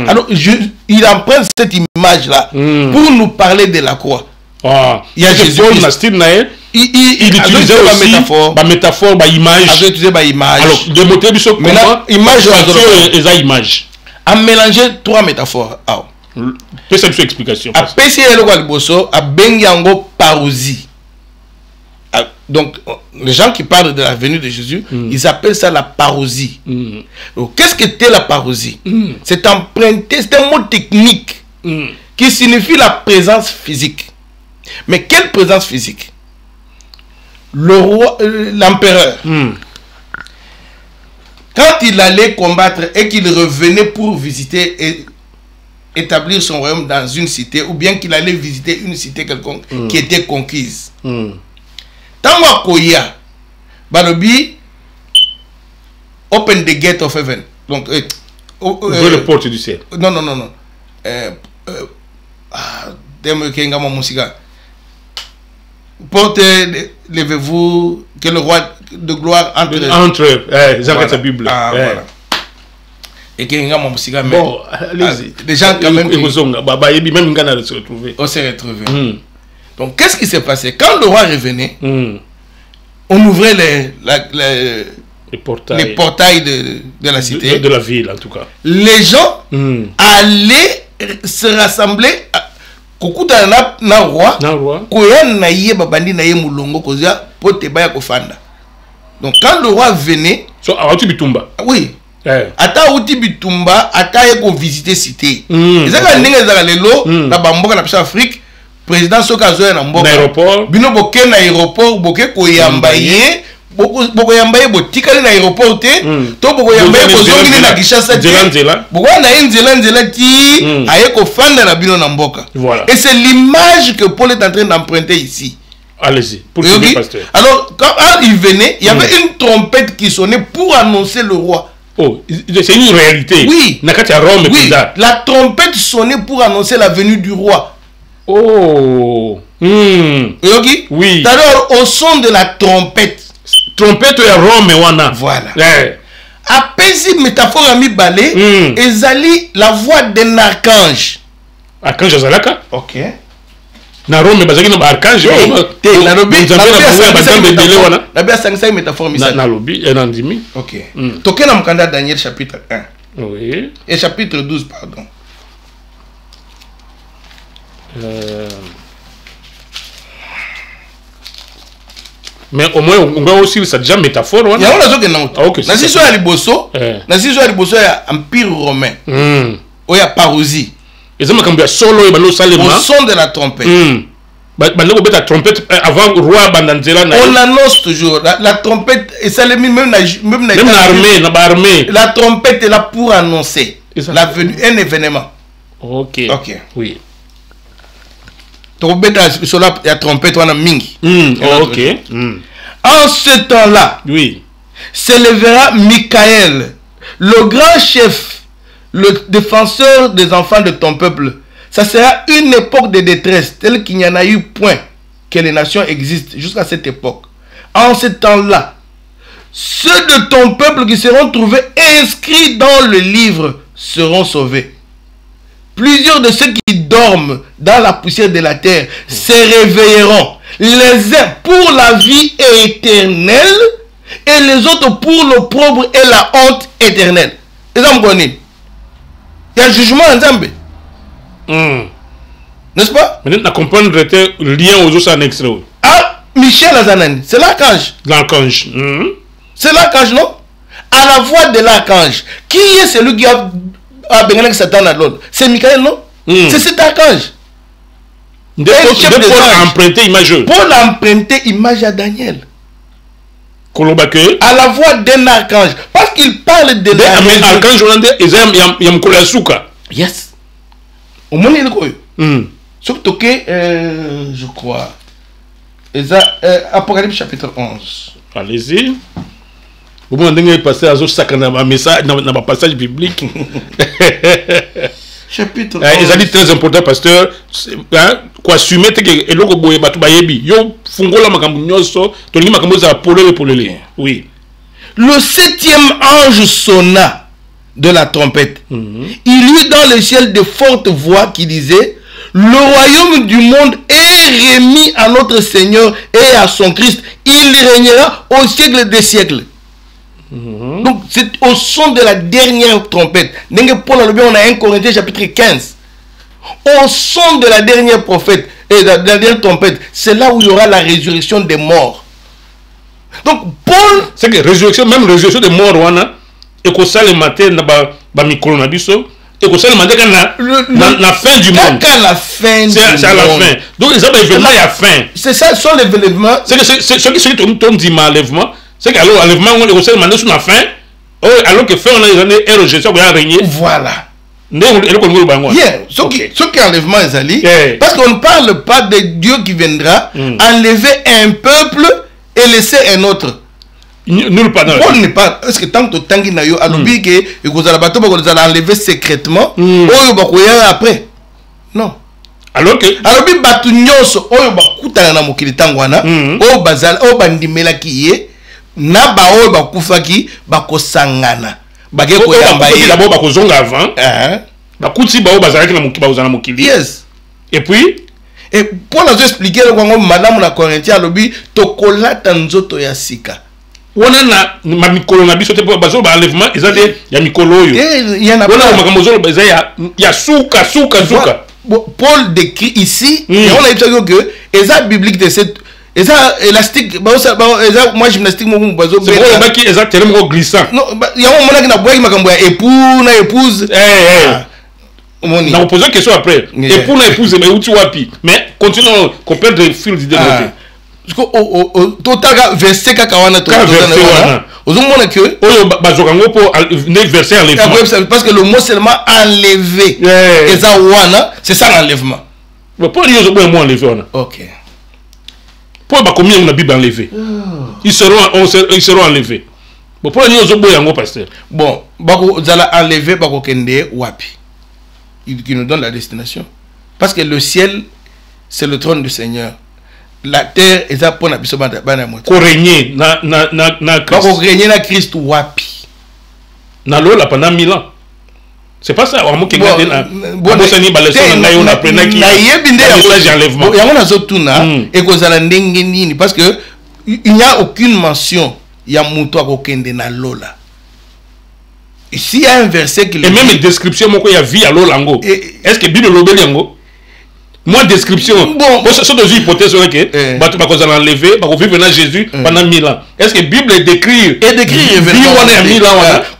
Alors, il emprunte cette image-là pour nous parler de la croix. Il y a Jésus. Il utilisait aussi la métaphore, la image. Il a utilisé la image. Alors, de montrer du saut, image. A mélangé trois métaphores. Peut-être une explication. A péché le bosso, a bengiango parousie. Donc, les gens qui parlent de la venue de Jésus, ils appellent ça la parousie. Qu'est-ce que c'était la parousie? C'est emprunté, c'est un mot technique qui signifie la présence physique. Mais quelle présence physique? Le roi, l'empereur, quand il allait combattre et qu'il revenait pour visiter et établir son royaume dans une cité, ou bien qu'il allait visiter une cité quelconque qui était conquise. Tango koya balobi open the gate of heaven. Donc ouvre les portes du ciel. Non. Porte, levez-vous, que le roi de gloire entre. J'arrête sa Bible. Voilà. Et qu'il y a mon musique. Bon, allez-y. Les gens quand même. Même se retrouver. On s'est retrouvé. Donc, qu'est-ce qui s'est passé? Quand le roi revenait, on ouvrait les portails de la cité. De la ville, en tout cas. Les gens allaient se rassembler. Kokuta na roi. Koya na ye babandi na ye mulongo kozia pote baya kofanda. Donc, quand le roi venait. Oui. Ata uti bitumba, ata ye ko visiter cité. Ezaka ndenge ezaka lelo na bamboka na pisa Afrique. Président Sokazoya na mboka. Aéroport. Bino boke na aéroport, boke koyamba ye, boko yambaye botikali na aéroport to boko yambaye bozongili na Kinshasa boko na nzela ti aye ko fanda na bino na mboka. Et c'est l'image que Paul est en train d'emprunter ici. Allez-y, pour le pasteur. Alors, quand il venait, il y avait une trompette qui sonnait pour annoncer le roi. Oh, c'est une réalité. Oui. Rome, oui. La trompette sonnait pour annoncer la venue du roi. Oh. Oui. Alors, au son de la trompette. Trompette à Rome, wana. Voilà. Apesi métaphore ami balé, ezali la voix d'un archange. Archange Zalaka? Ok. Na Rome bazaki na archange na lobby métaphore misala na lobby et na ndimi. OK. Tokena mukanda Daniel chapitre 1. Oui. Et chapitre 12 pardon. Mais au moins on va aussi ça déjà métaphore wana. Ya on a OK. Na siso ya liboso, na siso ya liboso ya empire romain. Oya parousie. Solo au son de la trompette. La trompette avant roi bandanzela. On annonce toujours la trompette et ça les même l'armée. La trompette est là pour annoncer la venue, un événement. OK. Oui. Trompette sur la trompette on a mingi. OK. En ce temps-là, oui, s'élèvera Michael, le grand chef, le défenseur des enfants de ton peuple. Ça sera une époque de détresse telle qu'il n'y en a eu point que les nations existent jusqu'à cette époque. En ce temps-là, ceux de ton peuple qui seront trouvés inscrits dans le livre seront sauvés. Plusieurs de ceux qui dorment dans la poussière de la terre se réveilleront, les uns pour la vie éternelle et les autres pour l'opprobre et la honte éternelle. Les hommes connaissent. Il y a un jugement en Zambie. N'est-ce pas? Mais nous comprendre le lien aux autres annexes. Ah, Michel Azanani, c'est l'archange. L'archange. C'est l'archange, non? À la voix de l'archange. Qui est celui qui a béni Satan à l'autre? C'est Michael, non? C'est cet archange. Paul a emprunté image. Paul a emprunté image à Daniel. À la voix d'un archange. Parce qu'il parle de l'archange. Yes. Au moins, il est surtout que, je crois, Apocalypse chapitre 11. Allez-y. Vous m'avez passé à un message dans le passage biblique. Chapitre 11. Ça dit très important, pasteur. Quoi, assumer que l'eau boye batu bayebi. Yo fungola makambu nyoso. Toni makambu za polele. Oui. Le 7e ange sonna de la trompette. Il y eut dans le ciel de fortes voix qui disaient: le royaume du monde est remis à notre Seigneur et à son Christ. Il régnera au siècle des siècles. Donc c'est au son de la dernière trompette. Paul on a 1 Corinthiens chapitre 15. Au son de la dernière prophète et de la dernière trompette, c'est là où il y aura la résurrection des morts. Donc Paul, c'est que même résurrection des morts et que ça le matin na mikolo na biso et que ça le matin na fin du monde. Quand la fin c'est à la fin. Donc les événements il y a fin. C'est ça sont les événements. C'est que ce qui tombe dit malèvement. C'est qu'alors, enlèvement, on est au mandé sur la fin, alors que fin, on a les années et rejection, on a régné. Voilà. Yeah. Ce qui enlèvement est allé, parce qu'on ne parle pas de Dieu qui viendra enlever un peuple et laisser un autre. Nulle part. On n'est pas. Est-ce que tant que Tangi n'a eu à l'oublier que vous allez enlever secrètement, ou après? Non. Alors que. Alors, bi batu nyonso, oyo bakutana na mokili tangwana, o bazal, o bandimela kiye. Na baoyo bakufaki bakosangana bage koyamba ye d'abord bakozonga avant bakuti bao bazalaki na mokili bazana mokili. Yes. Et puis et pour nous expliquer le kwango madame na Corinthiens lobi tokolata nzoto ya sika wana na ma mikolo na biso te bazo ba enlèvement ezade ya mikolo yo ya na wana makamozolo baza ya suka. Paul décrit ici et on a dit que eza biblique de cette eza élastique eza moi gymnastique mo bazo c'est pour le qui eza tellement glissant. Non ya on mona na boy makambo ya époux na épouse moni na poser question après époux na épouse mais où tu wapi mais continuons qu'on perd le fil d'idée. total verset kakawana ozomona que bazokango pour verset enlèvement parce que le mot seulement enlevé eza wana c'est ça l'enlèvement pour les autres moi enlevé wana OK pour ba combien on a Bible enlevé ils seront enlevés bon pour les autres yango pasteur bon bako zala enlevé bako kende wapi qui nous donne la destination parce que le ciel c'est le trône du Seigneur. La terre est à point d'abisson bana moto. Ko régner na Christ. Ko régner na Christ wapi. Na lola pendant 1000 ans. C'est pas ça. On moke ngade na. Bon seni baleso na ngayo na prena ki. Na yebinde ya message enlèvement. Ya ngona zotuna e ko zala ndenge nini parce que il n'y a aucune mention ya muto akokende na lola. Ici il y a un verset qui et même une description moko ya vie à lolango. Est-ce que Bible lobeli yango? Moi description bon ce sont des hypothèses que bah tu vas qu'on enlever bah qu'on vivre dans Jésus pendant 1000 ans. Est-ce que Bible décrit événement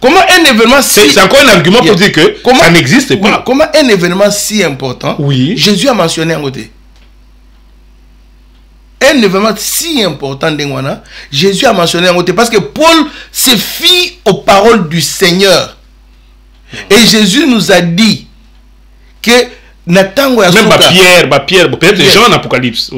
comment un événement c'est encore un argument pour dire que ça n'existe pas. Comment un événement si important Jésus a mentionné un côté un événement si important d'Engwana Jésus a mentionné un côté parce que Paul se fie aux paroles du Seigneur et Jésus nous a dit que même Pierre, peut-être les gens en Apocalypse.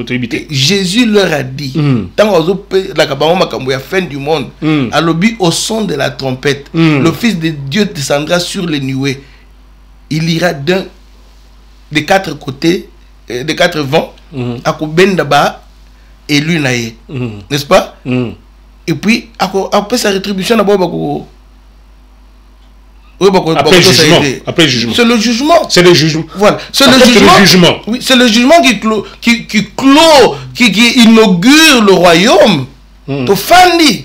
Jésus leur a dit, la fin du monde, à l'objet au son de la trompette, le Fils de Dieu descendra sur les nuées. Il ira des quatre côtés, des quatre vents, à Kobendaba et l'Unaïe. N'est-ce pas? Et puis, après sa rétribution, après jugement. C'est le jugement. C'est le jugement. Voilà. C'est le jugement. Oui, c'est le jugement qui inaugure le royaume. Tofandi.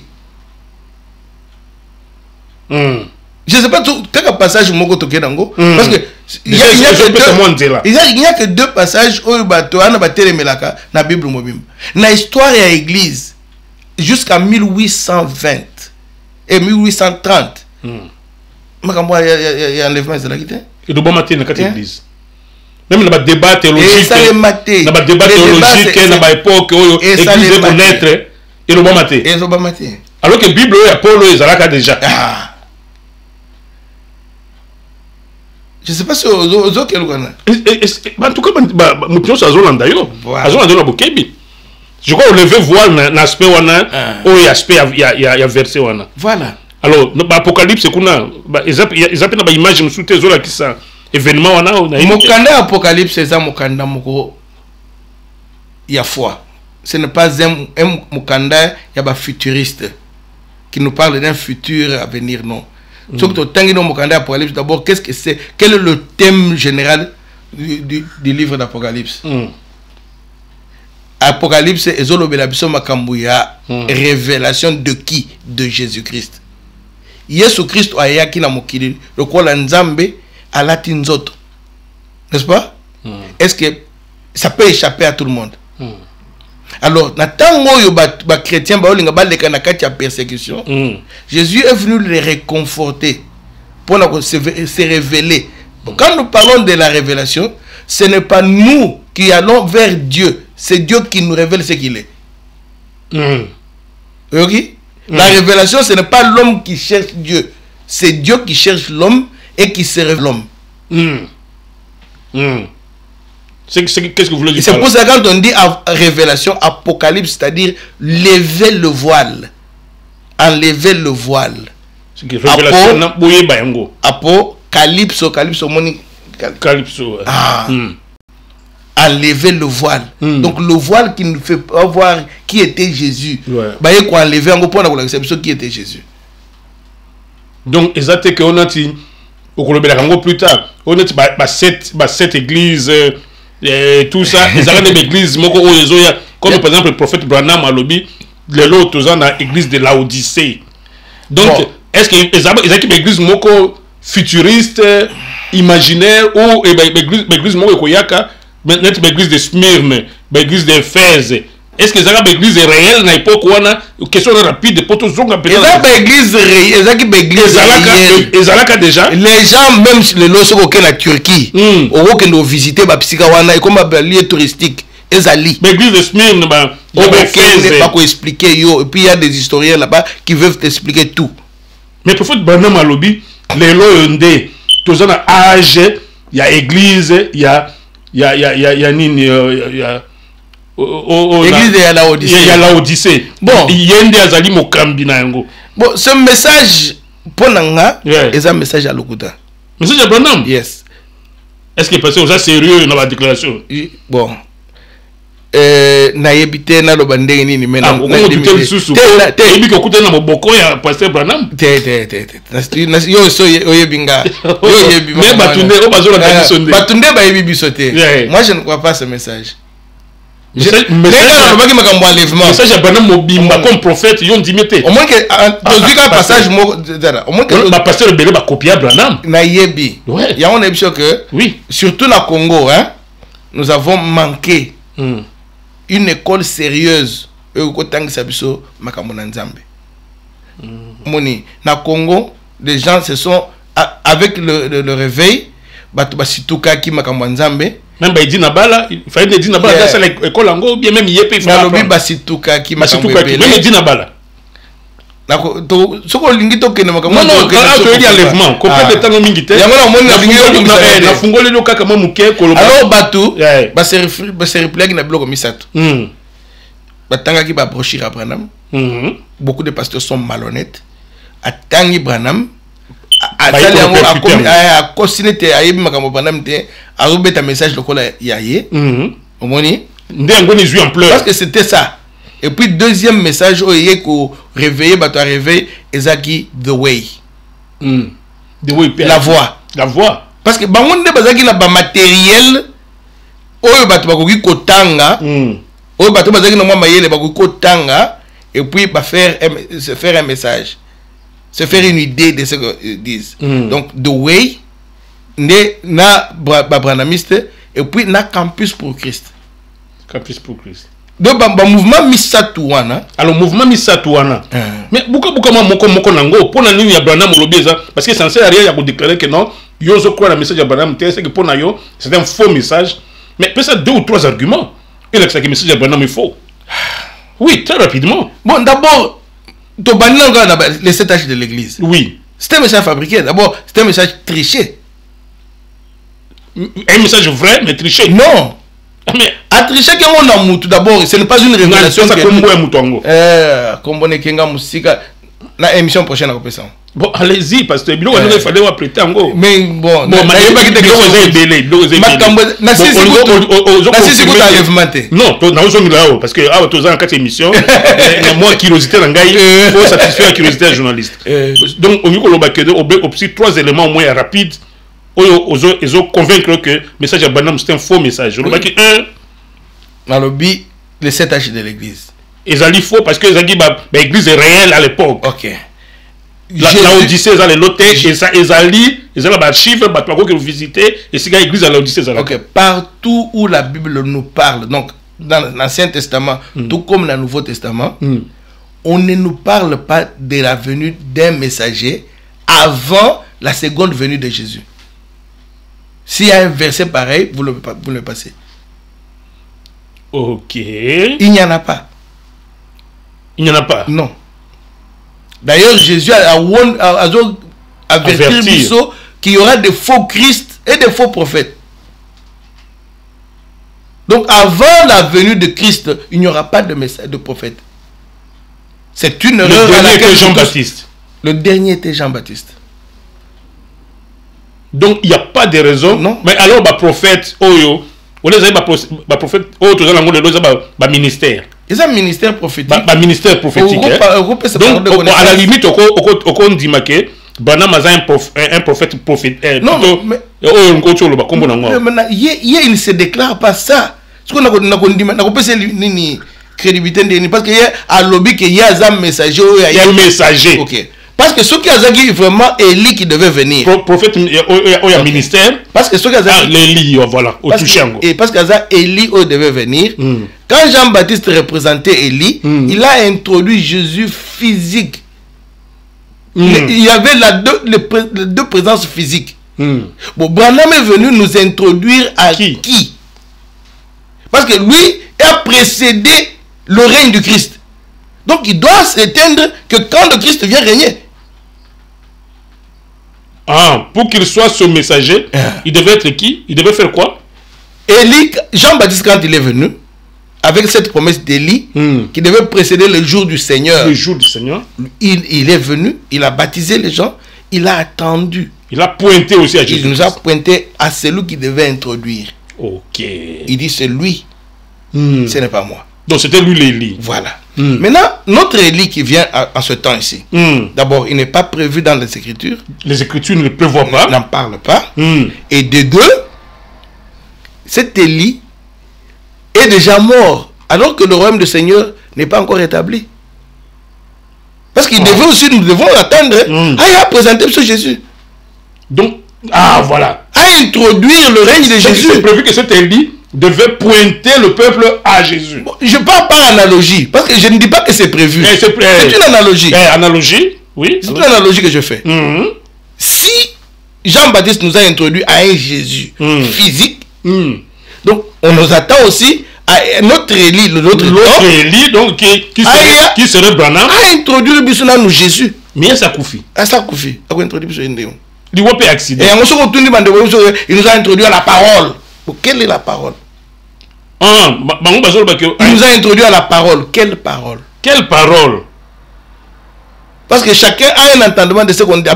Je ne sais pas quel passage moko tokenango parce que il n'y a que deux passages où bato ana batelemelaka na Bible mobimba. Na histoire ya église jusqu'à 1820 et 1830. Makambo ya enlèvement c'est là qui était et de bon matin dans quatre églises même dans le débat théologique dans le débat théologique dans l'époque où l'église est connaître et le bon matin alors que Bible et Paul ils allaient déjà je sais pas si aux autres en tout cas nous sommes à Zolanda yo à Zolanda na Bokebi je crois lever voile dans aspect wana ou aspect il y a verset wana voilà. Alors, l'Apocalypse, ils ont une image sous tes qui ça événement on a mokanda Apocalypse c'est ça mokanda moko ya foi. Ce n'est pas un mokanda ya ba futuriste qui nous parle d'un futur à venir non. Surtout tangi no mokanda Apocalypse d'abord qu'est-ce que c'est? Quel est le thème général du livre d'Apocalypse? Apocalypse ezolobela biso makambo ya révélation de qui? De Jésus-Christ. Yesu Christ ayaki na mokili lokola nzambe alati nzoto. N'est-ce pas? Est-ce que ça peut échapper à tout le monde? Alors, na tango yo ba chrétien ba olinga ba leka na kati ya persécution, Jésus est venu les réconforter pour se révéler. Donc, quand nous parlons de la révélation, ce n'est pas nous qui allons vers Dieu, c'est Dieu qui nous révèle ce qu'il est. OK? La révélation, ce n'est pas l'homme qui cherche Dieu. C'est Dieu qui cherche l'homme et qui se révèle l'homme. Qu'est-ce que vous voulez dire? C'est pour ça que quand on dit révélation, apocalypse, c'est-à-dire lever le voile. Enlever le voile. Apocalypse, enlever le voile. Donc le voile qui nous fait pas voir qui était Jésus. Bah il faut enlever en point de l'exception qui était Jésus. Donc exactement que on a dit au Colobela Kango plus tard, on a dit cette église tout ça, les arènes de l'église moko ozoya comme par exemple le prophète Branham a lobby les autres dans l'église de Laodicée. Donc est-ce que les églises moko futuriste imaginaire ou l'église moko koyaka maintenant l'église de Smyrne, l'église d'Éphèse. Est-ce que ça l'église est réelle na époque wana question rapide pour tous zonga peut-être. Ça l'église réelle, ça qui l'église réelle. Ezalaka déjà. Les gens même les lorsque au la Turquie, au que nous visiter ba psika wana et comme ba lieu touristique ezali. Mais l'église de Smyrne, on va expliquer yo. Et puis il y a des historiens là-bas qui veulent t'expliquer tout. Mais prophète Branham a lobby, les loyondés, tous en âge, il y a église, il y a nini, il y a l'église de la Odyssée. Il y a la Odyssée. Bon, il y a des azali mokambi na yango. Bon, ce message pour nanga, est un message à l'Okuta. Message à Branham. Yes. Est-ce qu'il est passé aux sérieux dans la déclaration? Bon. Na yebite na lo bandenge nini mena na yebite susu te yebike okuta na moboko ya pasteur Branham yo so oyebinga yo yebi mais batunde o bazola na sonde batunde ba yebi bisote. Moi je ne crois pas ce message. Message à Branham mobimba comme prophète yon dimete au moins que dans un passage au moins que ba pasteur belé ba copier Branham na yebi ya on a dit que oui surtout na Congo hein nous avons manqué une école sérieuse Moni na Congo les gens se sont avec le réveil basituka ki makambo nzambe même ba dit na bala il fallait dire na bala dans l'école ango bien même yepé na lobi basituka ki makambo même dit na bala na to soko lingi to kene makambo non to il enlèvement complète temps mingi te yango na moni na fungole lo kaka mamuke kolomba alors batu ba se replier na bloko misato batanga ki ba brochir à Branham. Beaucoup de pasteurs sont malhonnêtes. Atangi Branham atali yango a kosinete ayebi makambo Branham te arobeta message lokola yaye omoni ndé yango ni en pleurs parce que c'était ça. Et puis deuxième message oyé ko réveiller bato a réveil ezaki the way la voix parce que bango nde bazaki na ba matériel oyo bato bakoki kotanga oyo bato bazaki na mwa mayele bakoki kotanga et puis se faire un message, se faire une idée de ce qu'ils disent. Donc, the way, na branamiste, et puis na campus pour Christ. Campus pour Christ. Donc, le mouvement Misatouana. Alors, mouvement Misatouana. Mais pourquoi moko nango, pour la ligne à Branham Lobeza, parce que ça ne sert à rien à déclarer que non, yo zo croit le message à Branham, c'est que pour nayo, c'est un faux message. Mais peut-être 2 ou 3 arguments. Et là, c'est que le message à Branham est faux. Oui, très rapidement. Bon, d'abord, les 7 tâches de l'église. Oui. C'est un message fabriqué. D'abord, c'est un message triché. Un message vrai, mais triché. Non. Mais à tricher, tout d'abord, ce n'est pas une révélation. La émission prochaine à Kopessan. Bon, allez-y, parce que il fallait apprêter en gros. Mais bon, non, parce que ah, tous en 4 émissions, moi curiosité d'angaï, faut satisfaire la curiosité des journalistes. Donc on y aussi 3 éléments au moins rapides. Ils ont convaincre que le message à Branham c'est un faux message. Dans le but, les 7 tâches de l'église. Ils ont dit faux parce que l'église est réelle à l'époque. Ok. La Odyssée, ils ont les lotés, ils ont les chiffres, ils ont visité, et c'est l'église à l'Odyssée. Ok. Partout où la Bible nous parle, donc dans l'Ancien Testament, tout comme dans le Nouveau Testament, on ne nous parle pas de la venue d'un messager avant la seconde venue de Jésus. S'il y a un verset pareil, vous le passez. Ok. Il n'y en a pas. Il n'y en a pas. Non. D'ailleurs, Jésus a averti qu'il y aura des faux Christ et des faux prophètes. Donc, avant la venue de Christ, il n'y aura pas de message de prophète. C'est une erreur. Le dernier était Jean-Baptiste. Le dernier était Jean-Baptiste. Donc, il n'y a pas de raison. Non. Mais alors, le prophète, prophète, ministère. C'est un ministère prophétique. Ministère prophétique. Donc, à la limite, on dit que Branham a un prophète. Non, mais il ne se déclare pas ça. Ce qu'on a dit, crédibilité parce qu'il y a un lobby qui y a un messager. Il y a un messager. Ok. Parce que ceux qui ont vraiment Élie qui devait venir. Prophète, il y a un ministère. Parce que ceux qui ont Élie, voilà. Et parce que Élie devait venir. Quand Jean-Baptiste représentait Élie, il a introduit Jésus physique. Il y avait les deux présences physiques. Bon, Branham est venu nous introduire à qui? Parce que lui a précédé le règne du Christ. Donc il doit s'éteindre que quand le Christ vient régner. Ah, pour qu'il soit ce messager, il devait être qui? Il devait faire quoi? Élie, Jean-Baptiste, quand il est venu, avec cette promesse d'Élie, qui devait précéder le jour du Seigneur. Le jour du Seigneur. Il est venu, il a baptisé les gens, il a attendu. Il a pointé aussi à Jésus. Il nous a pointé à celui qui devait introduire. Ok. Il dit c'est lui, ce n'est pas moi. Donc c'était lui l'Élie. Voilà. Maintenant, notre Élie qui vient en ce temps ici, d'abord, il n'est pas prévu dans les Écritures. Les Écritures ne le prévoient pas. N'en parle pas. Et de deux, cet Élie est déjà mort, alors que le royaume du Seigneur n'est pas encore établi. Parce qu'il devait aussi, nous devons attendre, à présenter M. Jésus. Donc, voilà. À introduire le règne de Jésus. C'est prévu que cet Élie devait pointer le peuple à Jésus. Bon, je parle par analogie, parce que je ne dis pas que c'est prévu. C'est une analogie. Analogie, oui. C'est une analogie que je fais. Si Jean-Baptiste nous a introduit à un Jésus physique, donc on nous attend aussi à notre Élie, l'autre Élie, donc qui serait Branham, à introduire le Jésus. Mais ça Koufi. Ça Koufi. À introduire Jésus. Il n'y a pas accident. Et il nous a introduit à la parole. Quelle est la parole? Il nous a introduit à la parole. Quelle parole? Quelle parole? Parce que chacun a un entendement de ce qu'on dit.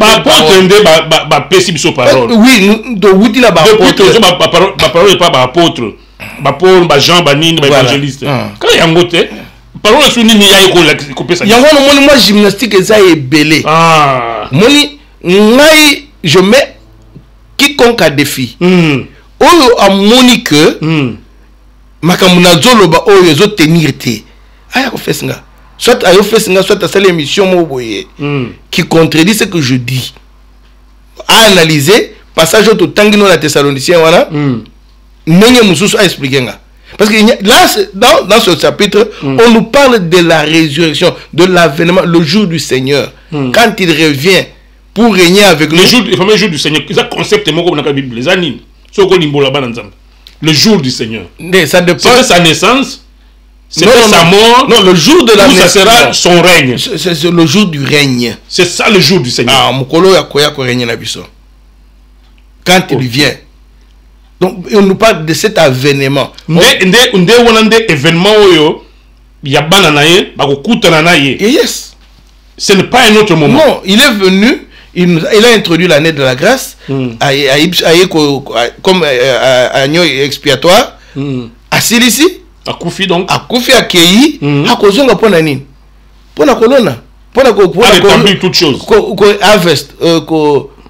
Oui, depuis que ma parole n'est pas apôtre. Paul, Jean, évangéliste. Quand il y a un mot, parole est soulignée, il y a moi gymnastique est belé. Je mets quiconque à défi. Oyo a moni que makamuna zoloba oyo zo tenir te. Aya ko fesinga. Soit ayo fesinga soit à cette émission mo boye qui contredit ce que je dis. À analyser passage au tangi no la Thessaloniciens voilà. Nenye mususu a expliquer nga. Parce que là dans ce chapitre on nous parle de la résurrection, de l'avènement, le jour du Seigneur. Quand il revient pour régner avec nous. Le fameux jour du Seigneur. C'est un concept dans la Bible. Les animes. Le jour du Seigneur. Ça dépend. C'était sa naissance. C'était sa mort. Non, le jour de la naissance. Ça sera son règne. C'est le jour du règne. C'est ça le jour du Seigneur. Ah, Mukolo Yakoya règne na biso. Quand il vient. Donc, on nous parle de cet avènement. Événement yes. Ce n'est pas un autre moment. Non, il est venu. Il a introduit l'année de la grâce comme agneau expiatoire. À Silisi. À Koufi donc. À Koufi à Kéi. À Kozonga pona nini. Pona kolona. Pona établir toutes choses. Harvest.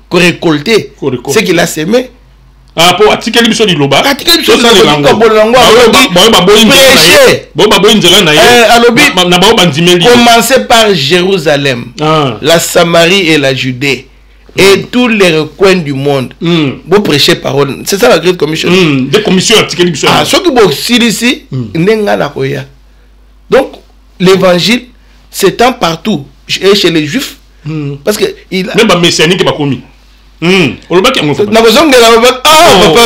Récolter. Ce qu'il a semé. Ah, pour attiquer l'émission du Loba. Attiquer l'émission du Loba. Commencez par Jérusalem, la Samarie et la Judée. Et tous les recoins du monde. Vous prêchez parole. C'est ça la Grande Commission. Des commissions attiquer l'émission. Ah, ce que vous dites ici, donc, l'évangile s'étend partout. Et chez les Juifs. Parce que il même pas messianique qui va commis. Papa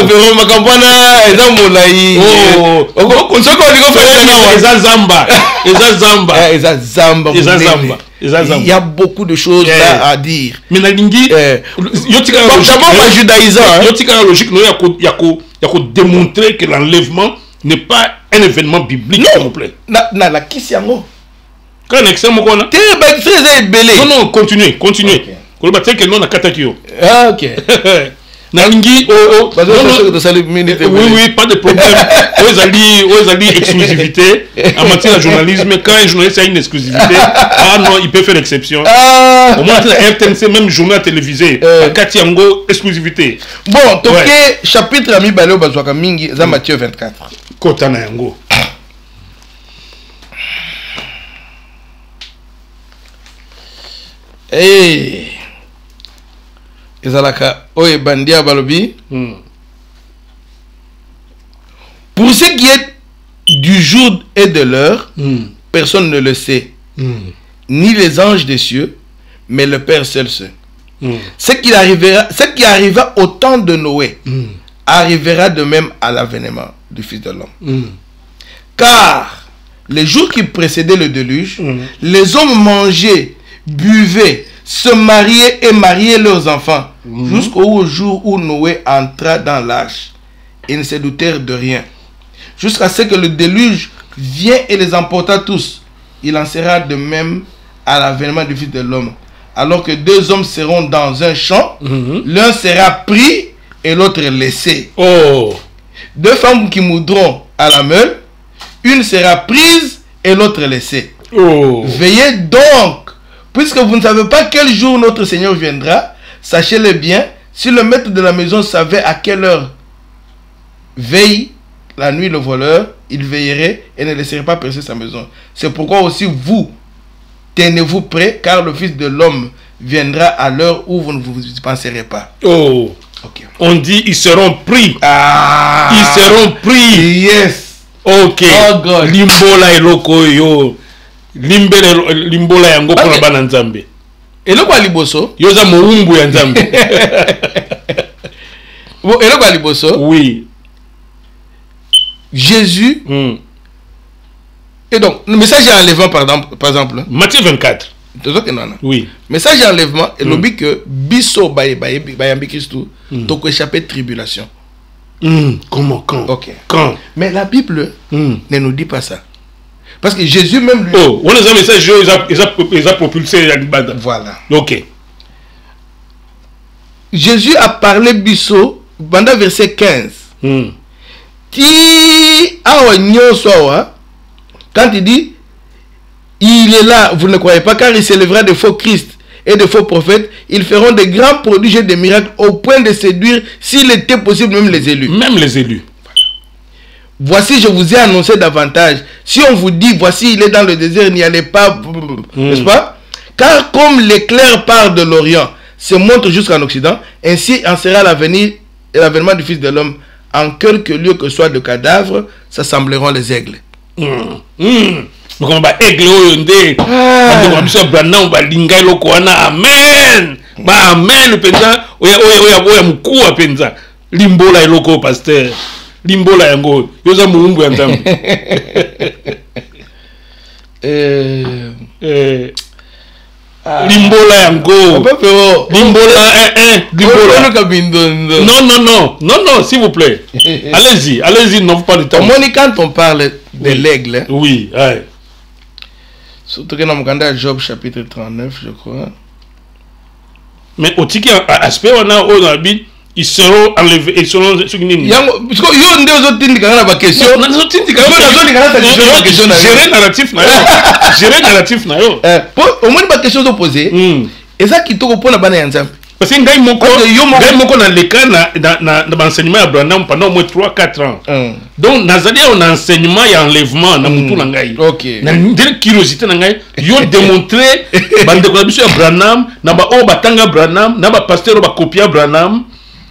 Véron Makambana eza molayi il y a beaucoup de choses là à dire mais nalingi d'abord la judaïsant logique il y a démontrer que l'enlèvement n'est pas un événement biblique s'il vous plaît na la kisiango quand l'extrême ko na non continuez ah ok Nalingi oui pas de problème aux alliés exclusivité en matière de journalisme quand un journaliste a une exclusivité non il peut faire exception au moins la RTNC même journal télévisé Katiango exclusivité bon donc chapitre ami baleo bazwaka mingi za Matthieu 24 kota na yango ezalaka oye bandia balobi pour ce qui est du jour et de l'heure personne ne le sait ni les anges des cieux mais le Père seul sait ce qui arriva au temps de Noé arrivera de même à l'avènement du Fils de l'homme Car les jours qui précédaient le déluge, les hommes mangeaient, buvaient, se mariaient et mariaient leurs enfants, jusqu'au jour où Noé entra dans l'arche. Ils ne se doutèrent de rien. Jusqu'à ce que le déluge vienne et les emporta tous. Il en sera de même à l'avènement du Fils de l'homme. Alors que deux hommes seront dans un champ, l'un sera pris et l'autre laissé. Oh. Deux femmes qui moudront à la meule, une sera prise et l'autre laissée. Oh. Veillez donc, puisque vous ne savez pas quel jour notre Seigneur viendra. Sachez-le bien, si le maître de la maison savait à quelle heure veille la nuit le voleur, il veillerait et ne laisserait pas percer sa maison. C'est pourquoi aussi vous, tenez-vous prêts, car le Fils de l'homme viendra à l'heure où vous ne vous y penserez pas. Oh. Okay. On dit ils seront pris. Ah. Ils seront pris. Yes. Ok. Oh God. Limbola eloko yo. Limbola yango kona bana nzambe. Eloko aliboso. Yoza moumbu ya nzambe. Eloko aliboso. Oui. Jésus. Et donc, le message d'enlèvement, par exemple. Matthieu 24. Oui. Message d'enlèvement, et l'objet que biso bayambi Christou, donc échapper tribulation. Comment, quand? Ok. Quand? Mais la Bible ne nous dit pas ça. Parce que Jésus même lui... Oh, on a un message, ils ont propulsé la bande. Voilà. Ok. Jésus a parlé biso, pendant verset 15. Quand il dit, il est là, vous ne croyez pas, car il s'élèvera de faux Christ et de faux prophètes. Ils feront de grands prodiges et des miracles au point de séduire, s'il était possible, même les élus. Même les élus. Voici, je vous ai annoncé davantage. Si on vous dit, voici, il est dans le désert, n'y allez pas, n'est-ce pas? Car comme l'éclair part de l'Orient, se montre jusqu'en Occident, ainsi en sera l'avènement du Fils de l'homme. En quelque lieu que soit de cadavres, s'assembleront les aigles. Amen. Amen. Oya mukua penza. Limbola eloko pasteur. Limbola yango. Yoza muumbu ya nzambe. Limbola yango. Limbola. Non, s'il vous plaît. Allez-y, n'ouvre pas le temps. Quand on parle de l'aigle, oui, surtout que dans le Job chapitre 39, je crois. Mais au ticket aspect on a au habit, ils seront enlevés, ils seront parce que yo ndé ozotindi kana ba question. Non, ozotindi kana gérer narratif na yo. Au moins ba question de poser. Et ça qui toko pona bana ya nzambe. Parce que ngai moko na l'écran na enseignement à Branham pendant au moins 3-4 ans. Donc nazali on enseignement et enlèvement na mutu na ngai. OK. Na ndele curiosité na ngai yo démontrer bande ko biso ya Branham na ba o batanga Branham na ba pasteur ba copia Branham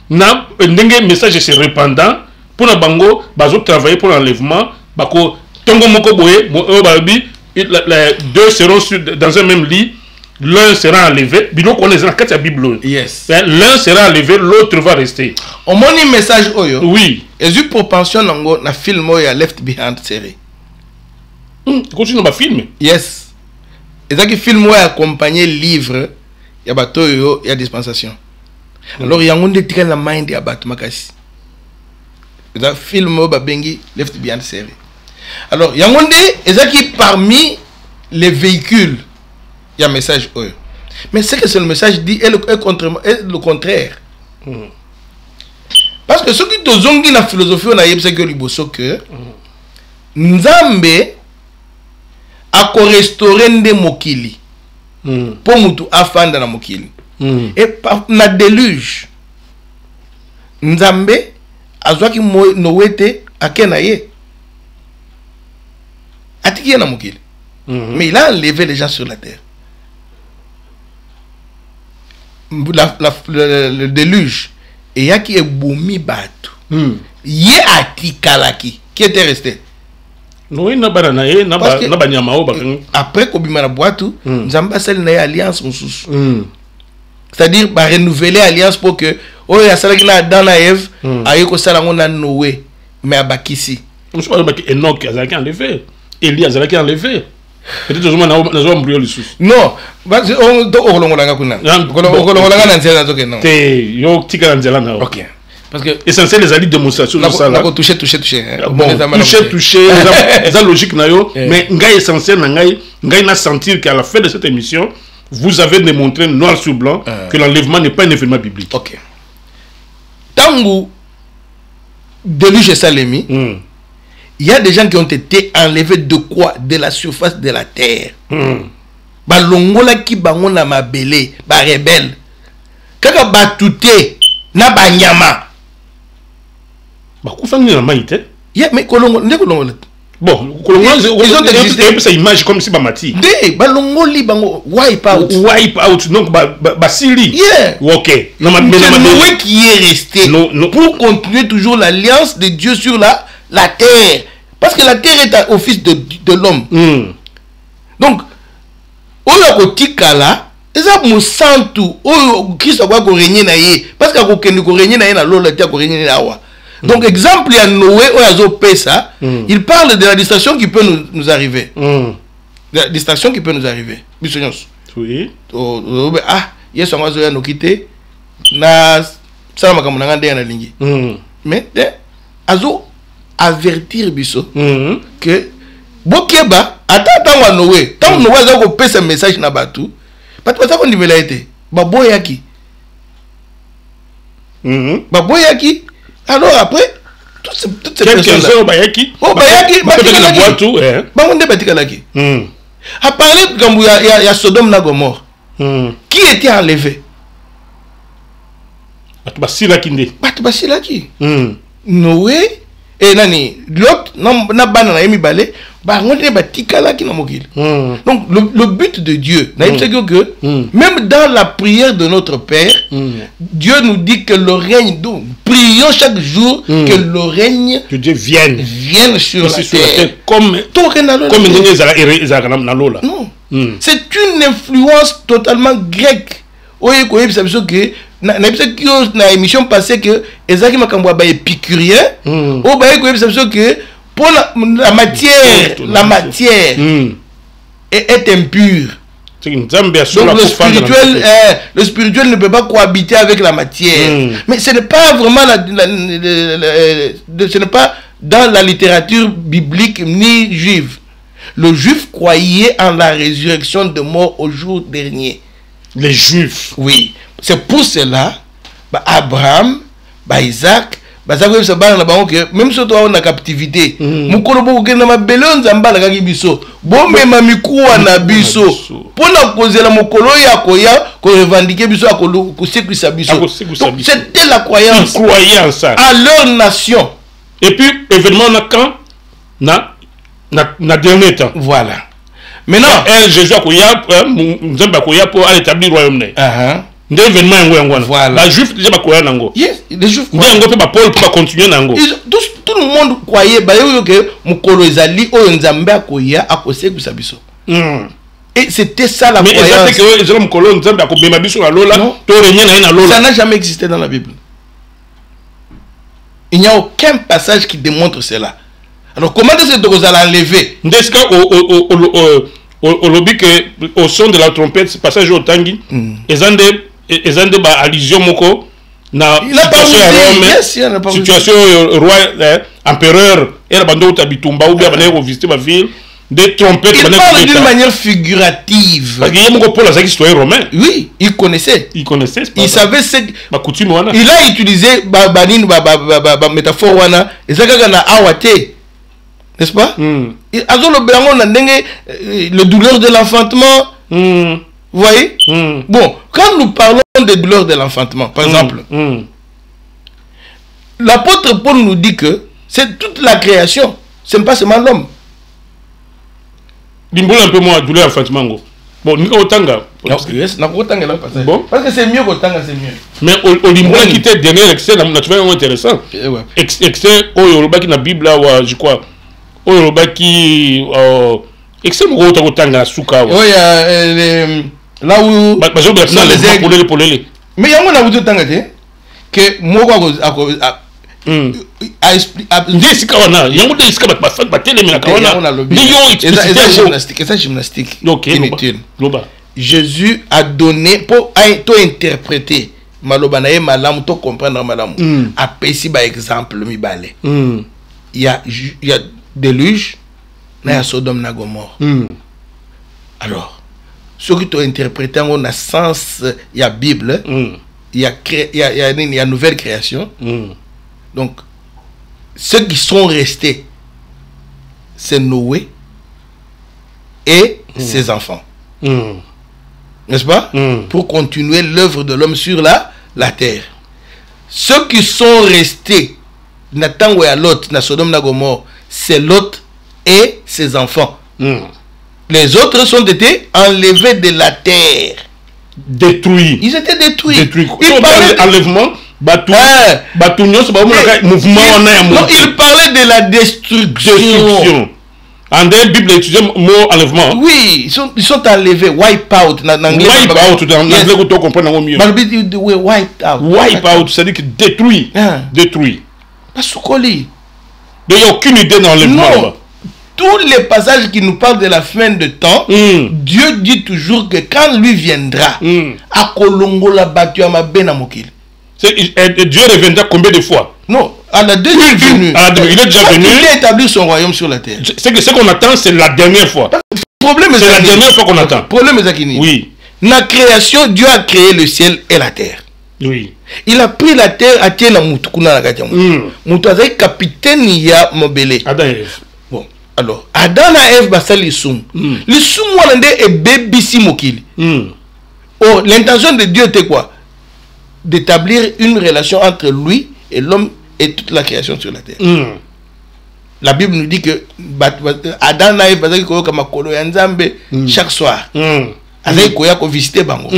na ndenge message se répandant pour na bango bazo travailler pour l'enlèvement bako tongo moko boye les deux seront dans un même lit. L'un sera enlevé, la Bible. Yes. L'un sera enlevé, l'autre va rester. On m'a dit un message oyo. Oui. Et eu propension na film oyo Left Behind série. Continue ma film. Yes. Et ça qui film oyo accompagné livre ya bato yo ya dispensation. Alors ya ngonde tika la mind ya bato makasi. Et ça film oyo ba bengi Left Behind série. Alors ya ngonde et ça qui parmi les véhicules il y a un message. Mais c'est que ce message dit est le contraire. Parce que ce qui te zongi la philosophie, on a dit que Nzambe a restauré des mokili pour mutu afanda na mokili. Et par la déluge, Nzambe a zwa ki noete akenaye atiki na mokili. Mais il a enlevé les gens sur la terre. Le déluge et ya qui est boumi batu ye atikalaki qui était resté oui na barana ye na banyama o bakangi après kobima na boatu nzamba sel na alliance mususu c'est-à-dire ba renouveler alliance pour que oyo ya salaki na Adam na Eve aye ko sala ngona Noé mais abakisi Je pense que Enoch Azalaki enlevé. Élie Azalaki enlevé. Peut-être que nous avons embrouillé le sous. Non, ok. Parce que essentiel les alliés démonstration de ça là. Toucher. Bon, toucher, c'est logique mais ngai essentiel ngai na sentir qu'à la fin de cette émission, vous avez démontré noir sur blanc que l'enlèvement n'est pas un événement biblique. OK. Tangu Deluge Salemi, il y a des gens qui ont été enlevés de quoi? De la surface de la terre. Balongola ki bangona mabele, ba rebelle. Kaka batute na banyama. Bah, qu'on fait une maïté. Mais Kolongo, ne Kolongo. Bon, Kolongo, ils ont existé. C'est image comme si Bamati. Des Balongoli bango wipe out. Wipe out, donc Basili. Yeah. Ok. Non, mais Noé qui est resté pour continuer toujours l'alliance de Dieu sur la terre. Parce que la terre est au fils de l'homme. Donc, oyo kotikala, eza musantu oyo Christ akwa ko régner na ye parce que ko kendi ko régner na ye na lola tia ko régner na wa. Donc exemple ya Noé oyo pesa, il parle de la distraction qui peut nous arriver. La distraction qui peut nous arriver. Bisonyos. Oui. Yesu ngwazo ya nokite na sala makambo na ngande na lingi. Mais azo avertir biso que bokeba atata wa Noé tant Noé azo ko pesa message na batu batu bazako ndimela ete baboyaki baboyaki. Alors après toutes ces personnes bayaki bangonde batikalaki a parlé gambu ya Sodome na Gomorrhe qui était enlevé batu basilaki Noé et nani Lot na bana na yemi balé bangonde batikalaki na mokili. Donc le but de Dieu c'est que même dans la prière de notre Père, Dieu nous dit que le règne, donc prions chaque jour que le règne de Dieu vienne sur la terre comme non. C'est une influence totalement grecque. Oye ko yebisa biso que na émission passée que ezaki makambo ba épicurien o ba ko yebisa biso que pour la matière est impure. Donc le spirituel ne peut pas cohabiter avec la matière. Mais ce n'est pas vraiment ce n'est pas dans la littérature biblique ni juive. Le juif croyait en la résurrection de mort au jour dernier. Les juifs. Oui. C'est pour cela Abraham, Isaac, même si tu es en captivité, mukolo boko na mabelon zamba la kaki biso bombe mamikuwa na biso pona kozela mukolo ya koya ko revendiquer biso akolo ko sécuriser biso. C'était la croyance à leur nation. Et puis événement na quand na dernier temps. Voilà. Maintenant Jésus akoya nzamba koya pour établir royaume né. Voilà. La juif déjà bakoya nango. Yes, les juifs. Ndengo pe ba Paul pour continuer nango. Tout le monde croyait ba yo que mukolo ezali oyo nzambe akoya akosekusa biso. Et c'était ça la croyance. Mais c'est que ezala mukolo nzambe akobema biso na lola to régner na lola. Ça n'a jamais existé dans la Bible. Il n'y a aucun passage qui démontre cela. Alors comment est-ce que vous allez enlever? N'est-ce au lobby que au son de la trompette ce passage au tangi ezande ba allusion moko na situation roi empereur et bando tabitumba ou bien bana visiter ma ville des trompettes. Il parle d'une manière figurative. Parce qu'il y a beaucoup Paul Azaki citoyen romain. Oui, il connaissait. Il savait ce coutume wana. Il a utilisé banin métaphore wana ezaka na awate. N'est-ce pas? Le douleur de l'enfantement. Vous voyez? Bon, quand nous parlons des douleurs de l'enfantement, par exemple, l'apôtre Paul nous dit que c'est toute la création, ce n'est pas seulement l'homme. Dimboula un peu moins douleur d'enfantement. Bon, nous avons parce que c'est mieux qu'Otanga, c'est mieux. Mais au Limboula qui était dernier excès, nous avons intéressant. Excès, au qui na Bible, je crois. Oyo baki excès mo ko tanga suka wa là où les mais yango na wuto tanga te que moko nde esika wana yango nde esika batelemelaka wana nde yo eza gymnastique Ok, inutile. loba Jésus a donné pour interpréter maloba na ye malamu to comprendre malamu apesi ba exemple mibale. Il y a déluge na ya Sodome na Gomorre. Alors ceux qui ont interprété en le sens il y a Bible, il y a nouvelle création. Donc ceux qui sont restés, c'est Noé et ses enfants. N'est-ce pas? Pour continuer l'œuvre de l'homme sur la terre. Ceux qui sont restés, Nathan ou Lot, na Sodome na Gomorre, c'est Lot et ses enfants. Les autres sont été enlevés de la terre. Détruits. Ils étaient détruits. Ils parlaient d'enlèvement. Mouvement. Non, il parlait de la destruction. En la Bible étudie le mot enlèvement. Oui, ils sont enlevés. Wipe out. Wipe out, dans l'anglais, vous comprenez mieux. Wipe out. Wipe out, c'est-à-dire que détruit. Détruit. Pas Soukoli. Il n'y a aucune idée dans l'enlèvement. Tous les passages qui nous parlent de la fin de temps, Dieu dit toujours que quand lui viendra, à Kolongola Batuama Benamokil. Dieu reviendra combien de fois? Non, à la deuxième venue. Il est déjà venu. Il a établi son royaume sur la terre. C'est que ce qu'on attend, c'est la dernière fois. C'est la dernière fois qu'on attend. Le problème est Zakini. Oui. La création, Dieu a créé le ciel et la terre. Oui. Il a pris la terre à tirer la moutoukuna la gatia. Moutouazai capitaine ya mobile. Adam et Ève. Bon, alors, Adam et Ève basali les soum. Les soum walande et bébé simokili. Oh, l'intention de Dieu était quoi? D'établir une relation entre lui et l'homme et toute la création sur la terre. La Bible nous dit que Adam et Ève basali koyo kama kolo ya Nzambe chaque soir. Azali koya ko visiter bango.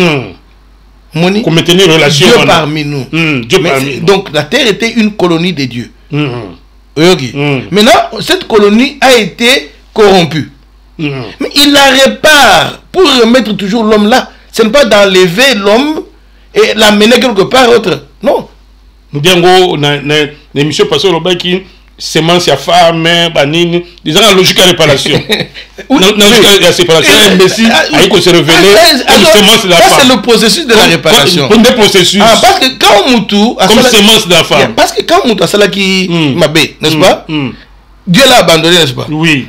Moni, pour maintenir une relation. Dieu parmi nous. Donc la terre était une colonie de Dieu. Maintenant, cette colonie a été corrompue. Mais il la répare pour remettre toujours l'homme là. Ce n'est pas d'enlever l'homme et l'amener quelque part autre. Non. Nous disons dans l'émission passée au Lobaki, semence à femme, banine, disons la logique de réparation. La logique de séparation, un messie, il faut se révéler comme semence de la femme. C'est le processus de la réparation. Comme des processus. Parce que quand Moutou comme semence de la femme. Parce que quand Moutou a salaki mabé, n'est-ce pas? Dieu l'a abandonné, n'est-ce pas? Oui.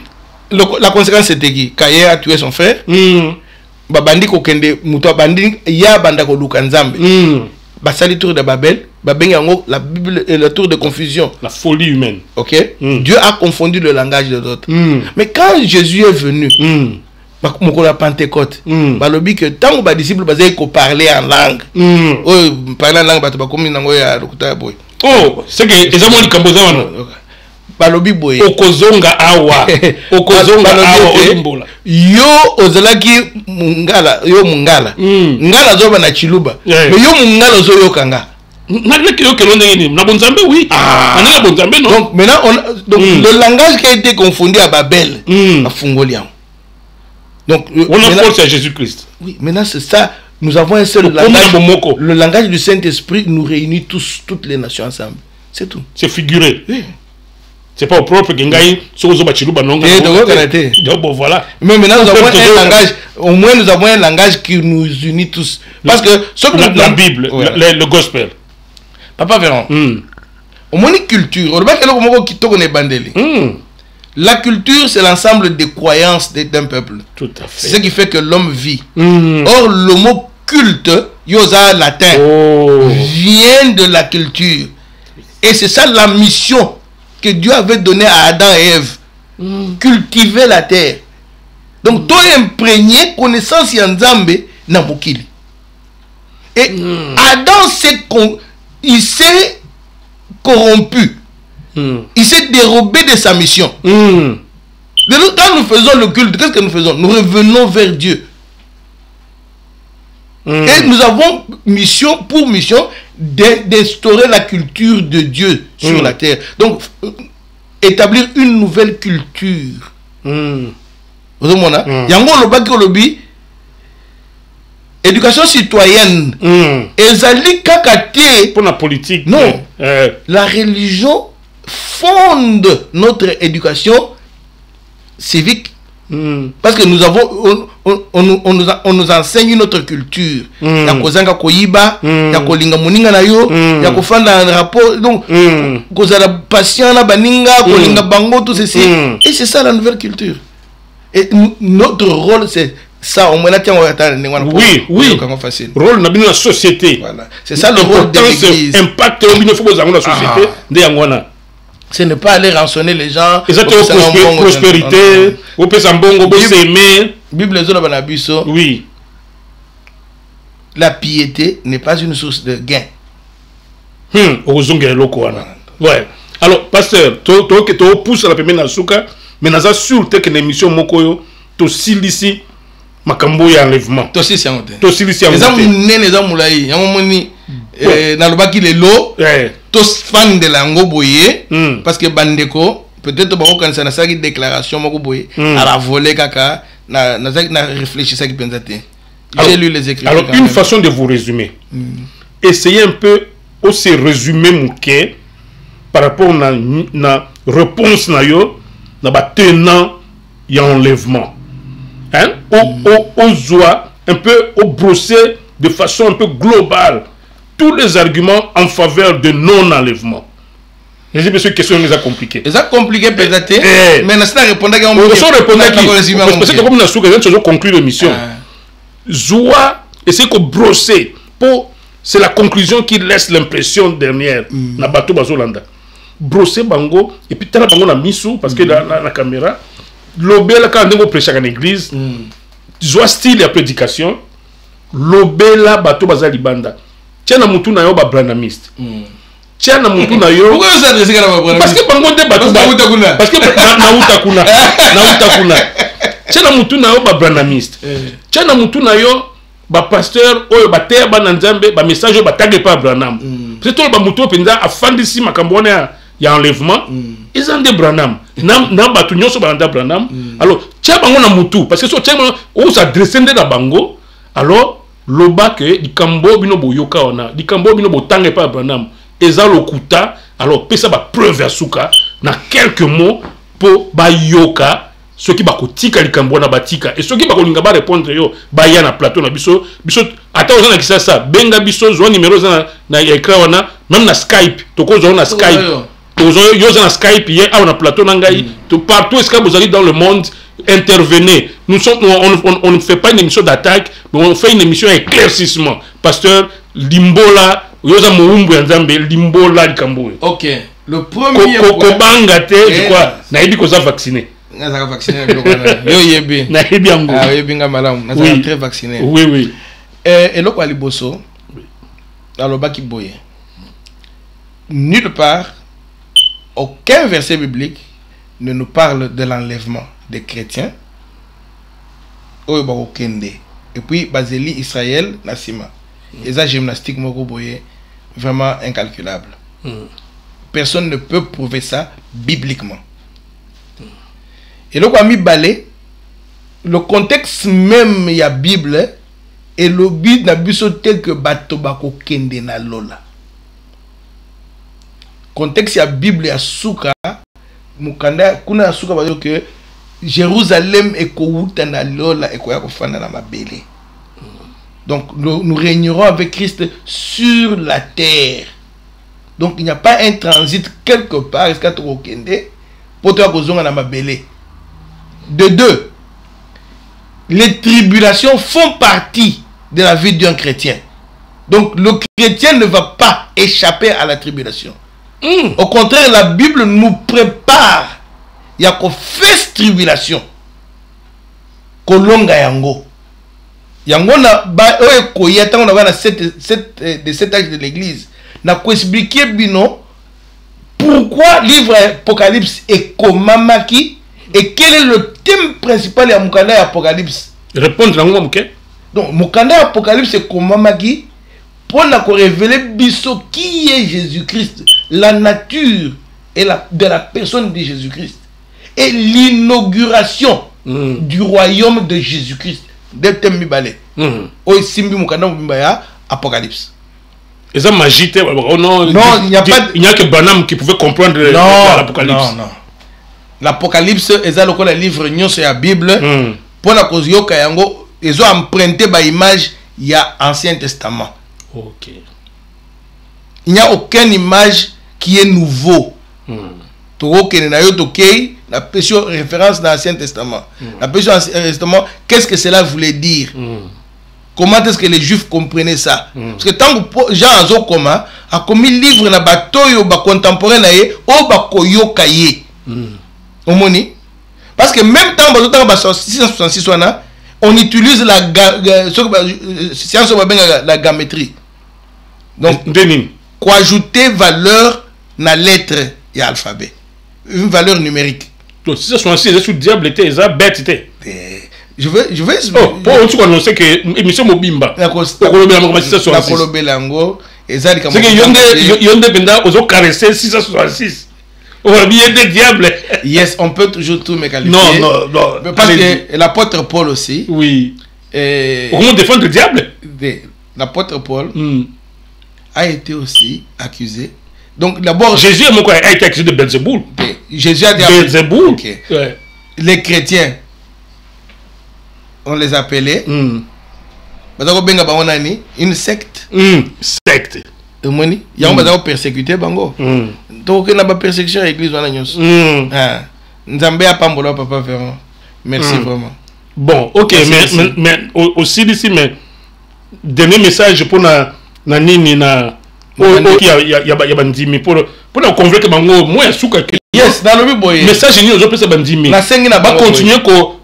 La conséquence c'était qui? Kaye a tué son frère. Babandi kokende Moutou abandi ya banda ko lukanzambe. Basali tour de Babel. La Bible est la tour de confusion. La folie humaine. Ok. Dieu a confondu le langage de d'autres. Mais quand Jésus est venu, la Pentecôte, balobi que tant que les disciples basaient ko parler en langue. Parler en langue ba comme nango ya lokuta boy. Oh, c'est que ezamo ni kamboza wana. Balobi boy. Okozonga awa. Okozonga awa olimbola. Yo ozalaki mungala, yo mungala. Ngala zoba na chiluba. Mais yo mungala zo yo kanga. Oui. Donc maintenant, le langage qui a été confondu à Babel, à Fungolian. Donc on a force à Jésus-Christ. Oui, maintenant c'est ça. Nous avons un seul langage. Le langage du Saint-Esprit nous réunit toutes les nations ensemble. C'est tout. C'est figuré. Oui. C'est pas au propre que voilà. Mais maintenant nous avons un langage. Au moins nous avons un langage qui nous unit tous. Parce que la Bible, le gospel. Papa Véron, au moins une culture, la culture c'est l'ensemble des croyances d'un peuple. Tout à fait. C'est ce qui fait que l'homme vit. Or le mot culte, yosa latin, vient de la culture. Et c'est ça la mission que Dieu avait donnée à Adam et Ève. Cultiver la terre. Donc toi imprégné connaissance Yanzambe na mokili. Et Adam il s'est corrompu. Il s'est dérobé de sa mission. Quand nous faisons le culte, qu'est-ce que nous faisons? Nous revenons vers Dieu. Et nous avons pour mission d'instaurer la culture de Dieu sur la terre. Donc, établir une nouvelle culture. Éducation citoyenne. Ezali kakate pour la politique. Non. La religion fonde notre éducation civique. Parce que nous avons, on nous enseigne notre culture. Ya kozanga koyiba, ya kolinga moninga na yo, ya kofanda un rapport. Donc, kozala patient na baninga, kolinga bango, tout ceci. Et c'est ça la nouvelle culture. Et notre rôle, c'est ça. Au moins, oui, oui. Rôle dans la société. Voilà. C'est ça le rôle de l'Église. Impact dans la société. Ce n'est pas aller rançonner les gens. Et ça, tu as prospérité, vous pouvez s'aimer. Bible oui. La piété n'est pas une source de gain. Ouais. Alors, pasteur, tu pousse la première souka, mais nous avons sûr que l'émission Mokoyo, tu ici, makambo ya enlèvement. Tu aussi, c'est un tu aussi, c'est un les hommes nés, les hommes moulaï, dans le baki les lots, tous fans de l'ango boye, parce que bandeko, peut-être que ça n'a pas de déclaration, moko boye, à la volée kaka, n'a réfléchi ça qui pense. J'ai lu les écrits. Alors, une façon de vous résumer. Essayez un peu aussi résumer mon cas par rapport à la réponse na yo, na ba tenant y a enlèvement. Hein? On doit un peu brosser de façon un peu globale tous les arguments en faveur de non-enlèvement. Je sais que cette question est compliquée. C'est compliqué peut-être, mais nous répondons à parce que comme nous avons conclu l'émission, Zoua essaie de brosser pour c'est la conclusion qui laisse l'impression dernière na bateau bazolanda. Brosser bango et puis tala bango na misu parce que la caméra l'obéla quand on prêche à l'église Zoua style de prédication l'obéla bateau bazali banda. Tiens na mutu na yo ba branamiste. Tiens na mutu na yo. Pourquoi ça adresse à la parce que bango de bateau parce que na uta kuna. Tiens na mutu na yo ba branamiste. Tiens na mutu na yo ba pasteur oyo ba terre ba nzambe ba message ba tagé pas Branham. C'est tout ba mutu penza afandisi makambo ya enlèvement. Ils ont des Branham. Na ba tu nyonso ba nda Branham. Alors tiens bango na mutu parce que so tiens on s'adresse na bango alors loba que likambo bino boyoka ona likambo bino botange pa Branham eza lokuta alors pesa ba preuve ya suka na quelques mots pour ba yoka ceux qui ba kotika likambo na batika et ceux qui ba kolinga ba répondre yo ba ya na plateau na biso ata ozana kisa ça benga biso zo numéro na écran wana même na Skype to ko zo na Skype to zo yo na Skype hier na plateau na ngai to partout est-ce que vous allez dans le monde intervenez. On ne fait pas une émission d'attaque, mais on fait une émission d'éclaircissement. Pasteur, Limbola, Yosa Moumbu Nzambe, Limbola Likambo. Ok. Le premier Kobangate, je crois, Naïbi Kosa vacciné. Naïbi vacciné. Yo yebi. Naïbi Ango. Ah, yebi nga malam. Naïbi très vacciné. Oui, oui. Et le quoi liboso, dans le baki boye. Nulle part, aucun verset biblique ne nous parle de l'enlèvement des chrétiens. Et puis, Baseli, Israël, Nassima. Et ça, gymnastique, vraiment incalculable. Personne ne peut prouver ça bibliquement. Et là, on a mis balai, le contexte même, il y a Bible, et le but n'a pas tel que Batobako Kende na Lola. Contexte, il y a Bible, il y a Souka, Mukanda, Kuna Souka, parce que Jérusalem est kouta na Lola et koya kofana na mabele. Donc nous régnerons avec Christ sur la terre. Donc il n'y a pas un transit quelque part est-ce que tu okende pour toi kozonga na mabele. De deux, les tribulations font partie de la vie d'un chrétien. Donc le chrétien ne va pas échapper à la tribulation. Au contraire, la Bible nous prépare. Il y a qu'on fait tribulation. Kolonga yango. Yango na ba koyata on a cet âge de l'église. Na ko expliquer bino pourquoi livre Apocalypse est komamaki et quel est le thème principal de Mukanda Apocalypse. Répondre à moi, ok? Donc Mukanda Apocalypse est komamaki pour révéler biso qui est Jésus-Christ, la nature et de la personne de Jésus-Christ. Et l'inauguration du royaume de Jésus-Christ. Apocalypse. Et ça magie, non, il n'y a pas. Il n'y a que Branham qui pouvait comprendre l'Apocalypse. Non. L'Apocalypse, c'est le livre Nyon sur la Bible. Pour la cause yoka yango, ils ont emprunté par image, il y a Ancien Testament. Ok. Il n'y a aucune image qui est nouveau. La question référence dans l'Ancien Testament. La question dans l'Ancien Testament, qu'est-ce que cela voulait dire? Comment est-ce que les Juifs comprenaient ça? Parce que tant que Jean Azokoma a commis livre na batoyo ba contemporain na ye o ba koyoka ye. Omoni? Parce que même temps ba 666 on utilise la science la gamétrie. Donc quoi ajouter valeur na lettre et alphabet. Une valeur numérique. Donc 666 c'est sous diable était ça bête était. Je vais pour tu annoncer que émission Mobimba la Kolobela 666 c'est que yonde benda ozo caresser 666 on va bien des diables. Yes, on peut toujours tout me qualifier. Non. Parce que l'apôtre Paul aussi. Oui. Comment défendre le diable? L'apôtre Paul a été aussi accusé. Donc d'abord Jésus a été accusé de Belzéboul. Jésus a dit Belzéboul. Okay. Ouais. Les chrétiens, on les appelait une secte. Secte. Il y a un persécuté bango. Donc il y a une persécution à l'église. Nzambe a pas mbolo papa Véron. Merci vraiment. Bon, ok, mais aussi ici, mais dernier message pour na nini na ya bandimi pour na convaincre bango moi suka. Yes, dans le boy. Message ni ozo pesa bandimi. Na sengi na ba continuer ko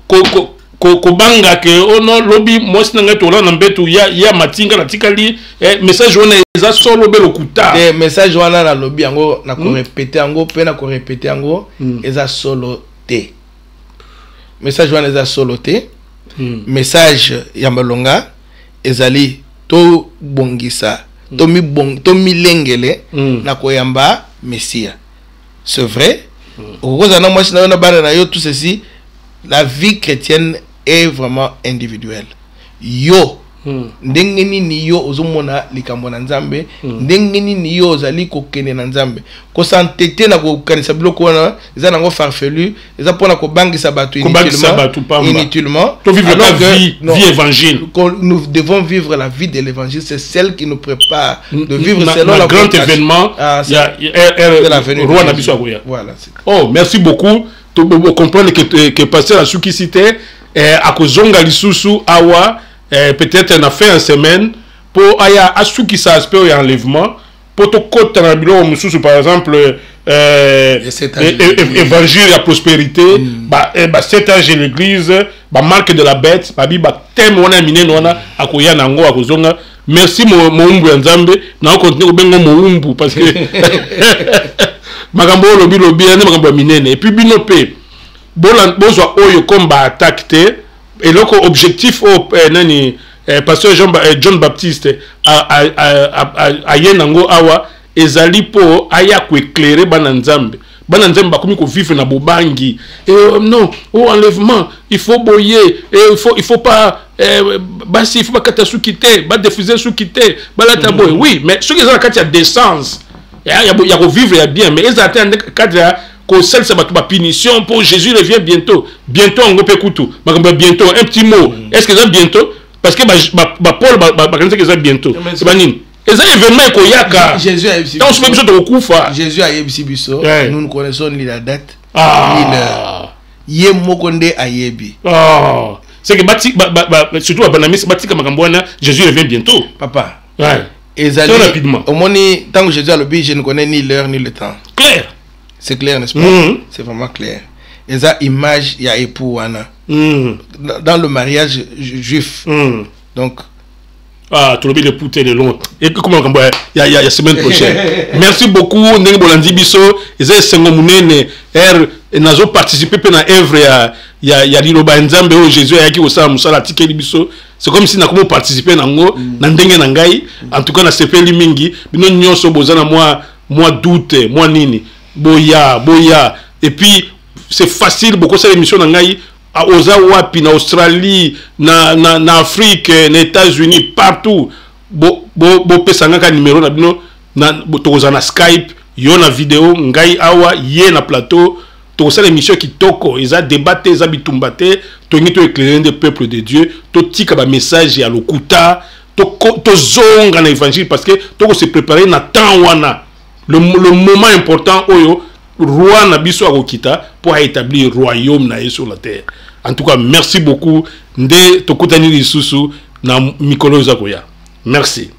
banga ke ono lobby moi sinanga to la na mbetu ya matinga na tikali message wana eza solo belo kuta. Des message wana na lobby yango na ko répéter yango pe na ko répéter yango eza solo te. Message wana eza solo te. Message ya malonga ezali to bongisa to milengele na koyamba Messia. C'est vrai. Heureusement moi na bana na yo tout ceci, la vie chrétienne est vraiment individuelle. Yo ndenge nini yo ozomona likambo na Nzambe, ndenge nini yo ozali kokene na Nzambe, ko santete na ko kanisa biloko wana eza nango farfelu, eza pona ko bangisa batu inutilement. To vivre la vie évangile. Nous devons vivre la vie de l'évangile, c'est celle qui nous prépare de vivre selon la grand événement. Il y a la venue roi Nabiso Agoya. Voilà. Oh, merci beaucoup. Tu peux comprendre que pasteur Asuki cité à kozonga lisusu awa peut-être on a fait une semaine pour aya Asuki ça aspect enlèvement pour te côte dans le mususu par exemple évangile la prospérité bah 7 ans de l'église bah marque de la bête bah biba thème wana minene wana akoya nango akozonga. Merci mo umbu nzambe na continuer bengo mo umbu parce que makambo lobi ane makambo minene et puis binope bozwa oyo comme ba attaquer et loko objectif au nani pasteur John Baptiste a yenango awa ezali po aya ko éclairer bana nzambe bakomi ko vivre na bobangi non enlèvement il faut boyer il faut pas basi il faut pas katasuki ba diffuser sukite balata boy oui mais ceux qui ont la carte décence il y a vivre bien mais ils attendent cadre que celle ça va punition pour Jésus revient bientôt on peut écouter bientôt un petit mot est-ce que ça bientôt parce que Paul quand c'est bientôt c'est pas nini et ça événement ko yaka Jésus a donc on se met de kufa Jésus a yebi biso nous ne connaissons ni la date ni l'heure ye mokonde ayebi c'est que surtout à Banamis batika makambo wana Jésus revient bientôt papa ouais et ça rapidement au moni tant que Jésus a le but je ne connais ni l'heure ni le temps clair c'est clair n'est-ce pas c'est vraiment clair et ça image il y a époux wana dans le mariage juif donc tu l'as bien pouté de long et comment il y a semaine prochaine merci beaucoup ndenge bolandi biso eza sengo munene nazo participer pe na œuvre ya liloba nzambe o Jésus ayaki osala musala tikeli biso c'est comme si na komo participer nango na ndenge na ngai en tout cas na sepeli mingi bino nyonso bozana moi doute moi nini boya et puis c'est facile beaucoup ça émission na ngai oza wapi na Australie na Afrique na États-Unis partout bo pesanga ka numéro na bino na toza na Skype yo na vidéo ngai awa ye na plateau to ça l'émission qui toko eza débatté eza bitumbate to ngi to éclairer des peuples de Dieu to tika ba message ya lokuta to zonga na évangile parce que to se préparer na temps wana le moment important oyo roi na biso akokita pour établir royaume na sur la terre. En tout cas, merci beaucoup. Nde tokutani lisusu na mikolo za koya. Merci.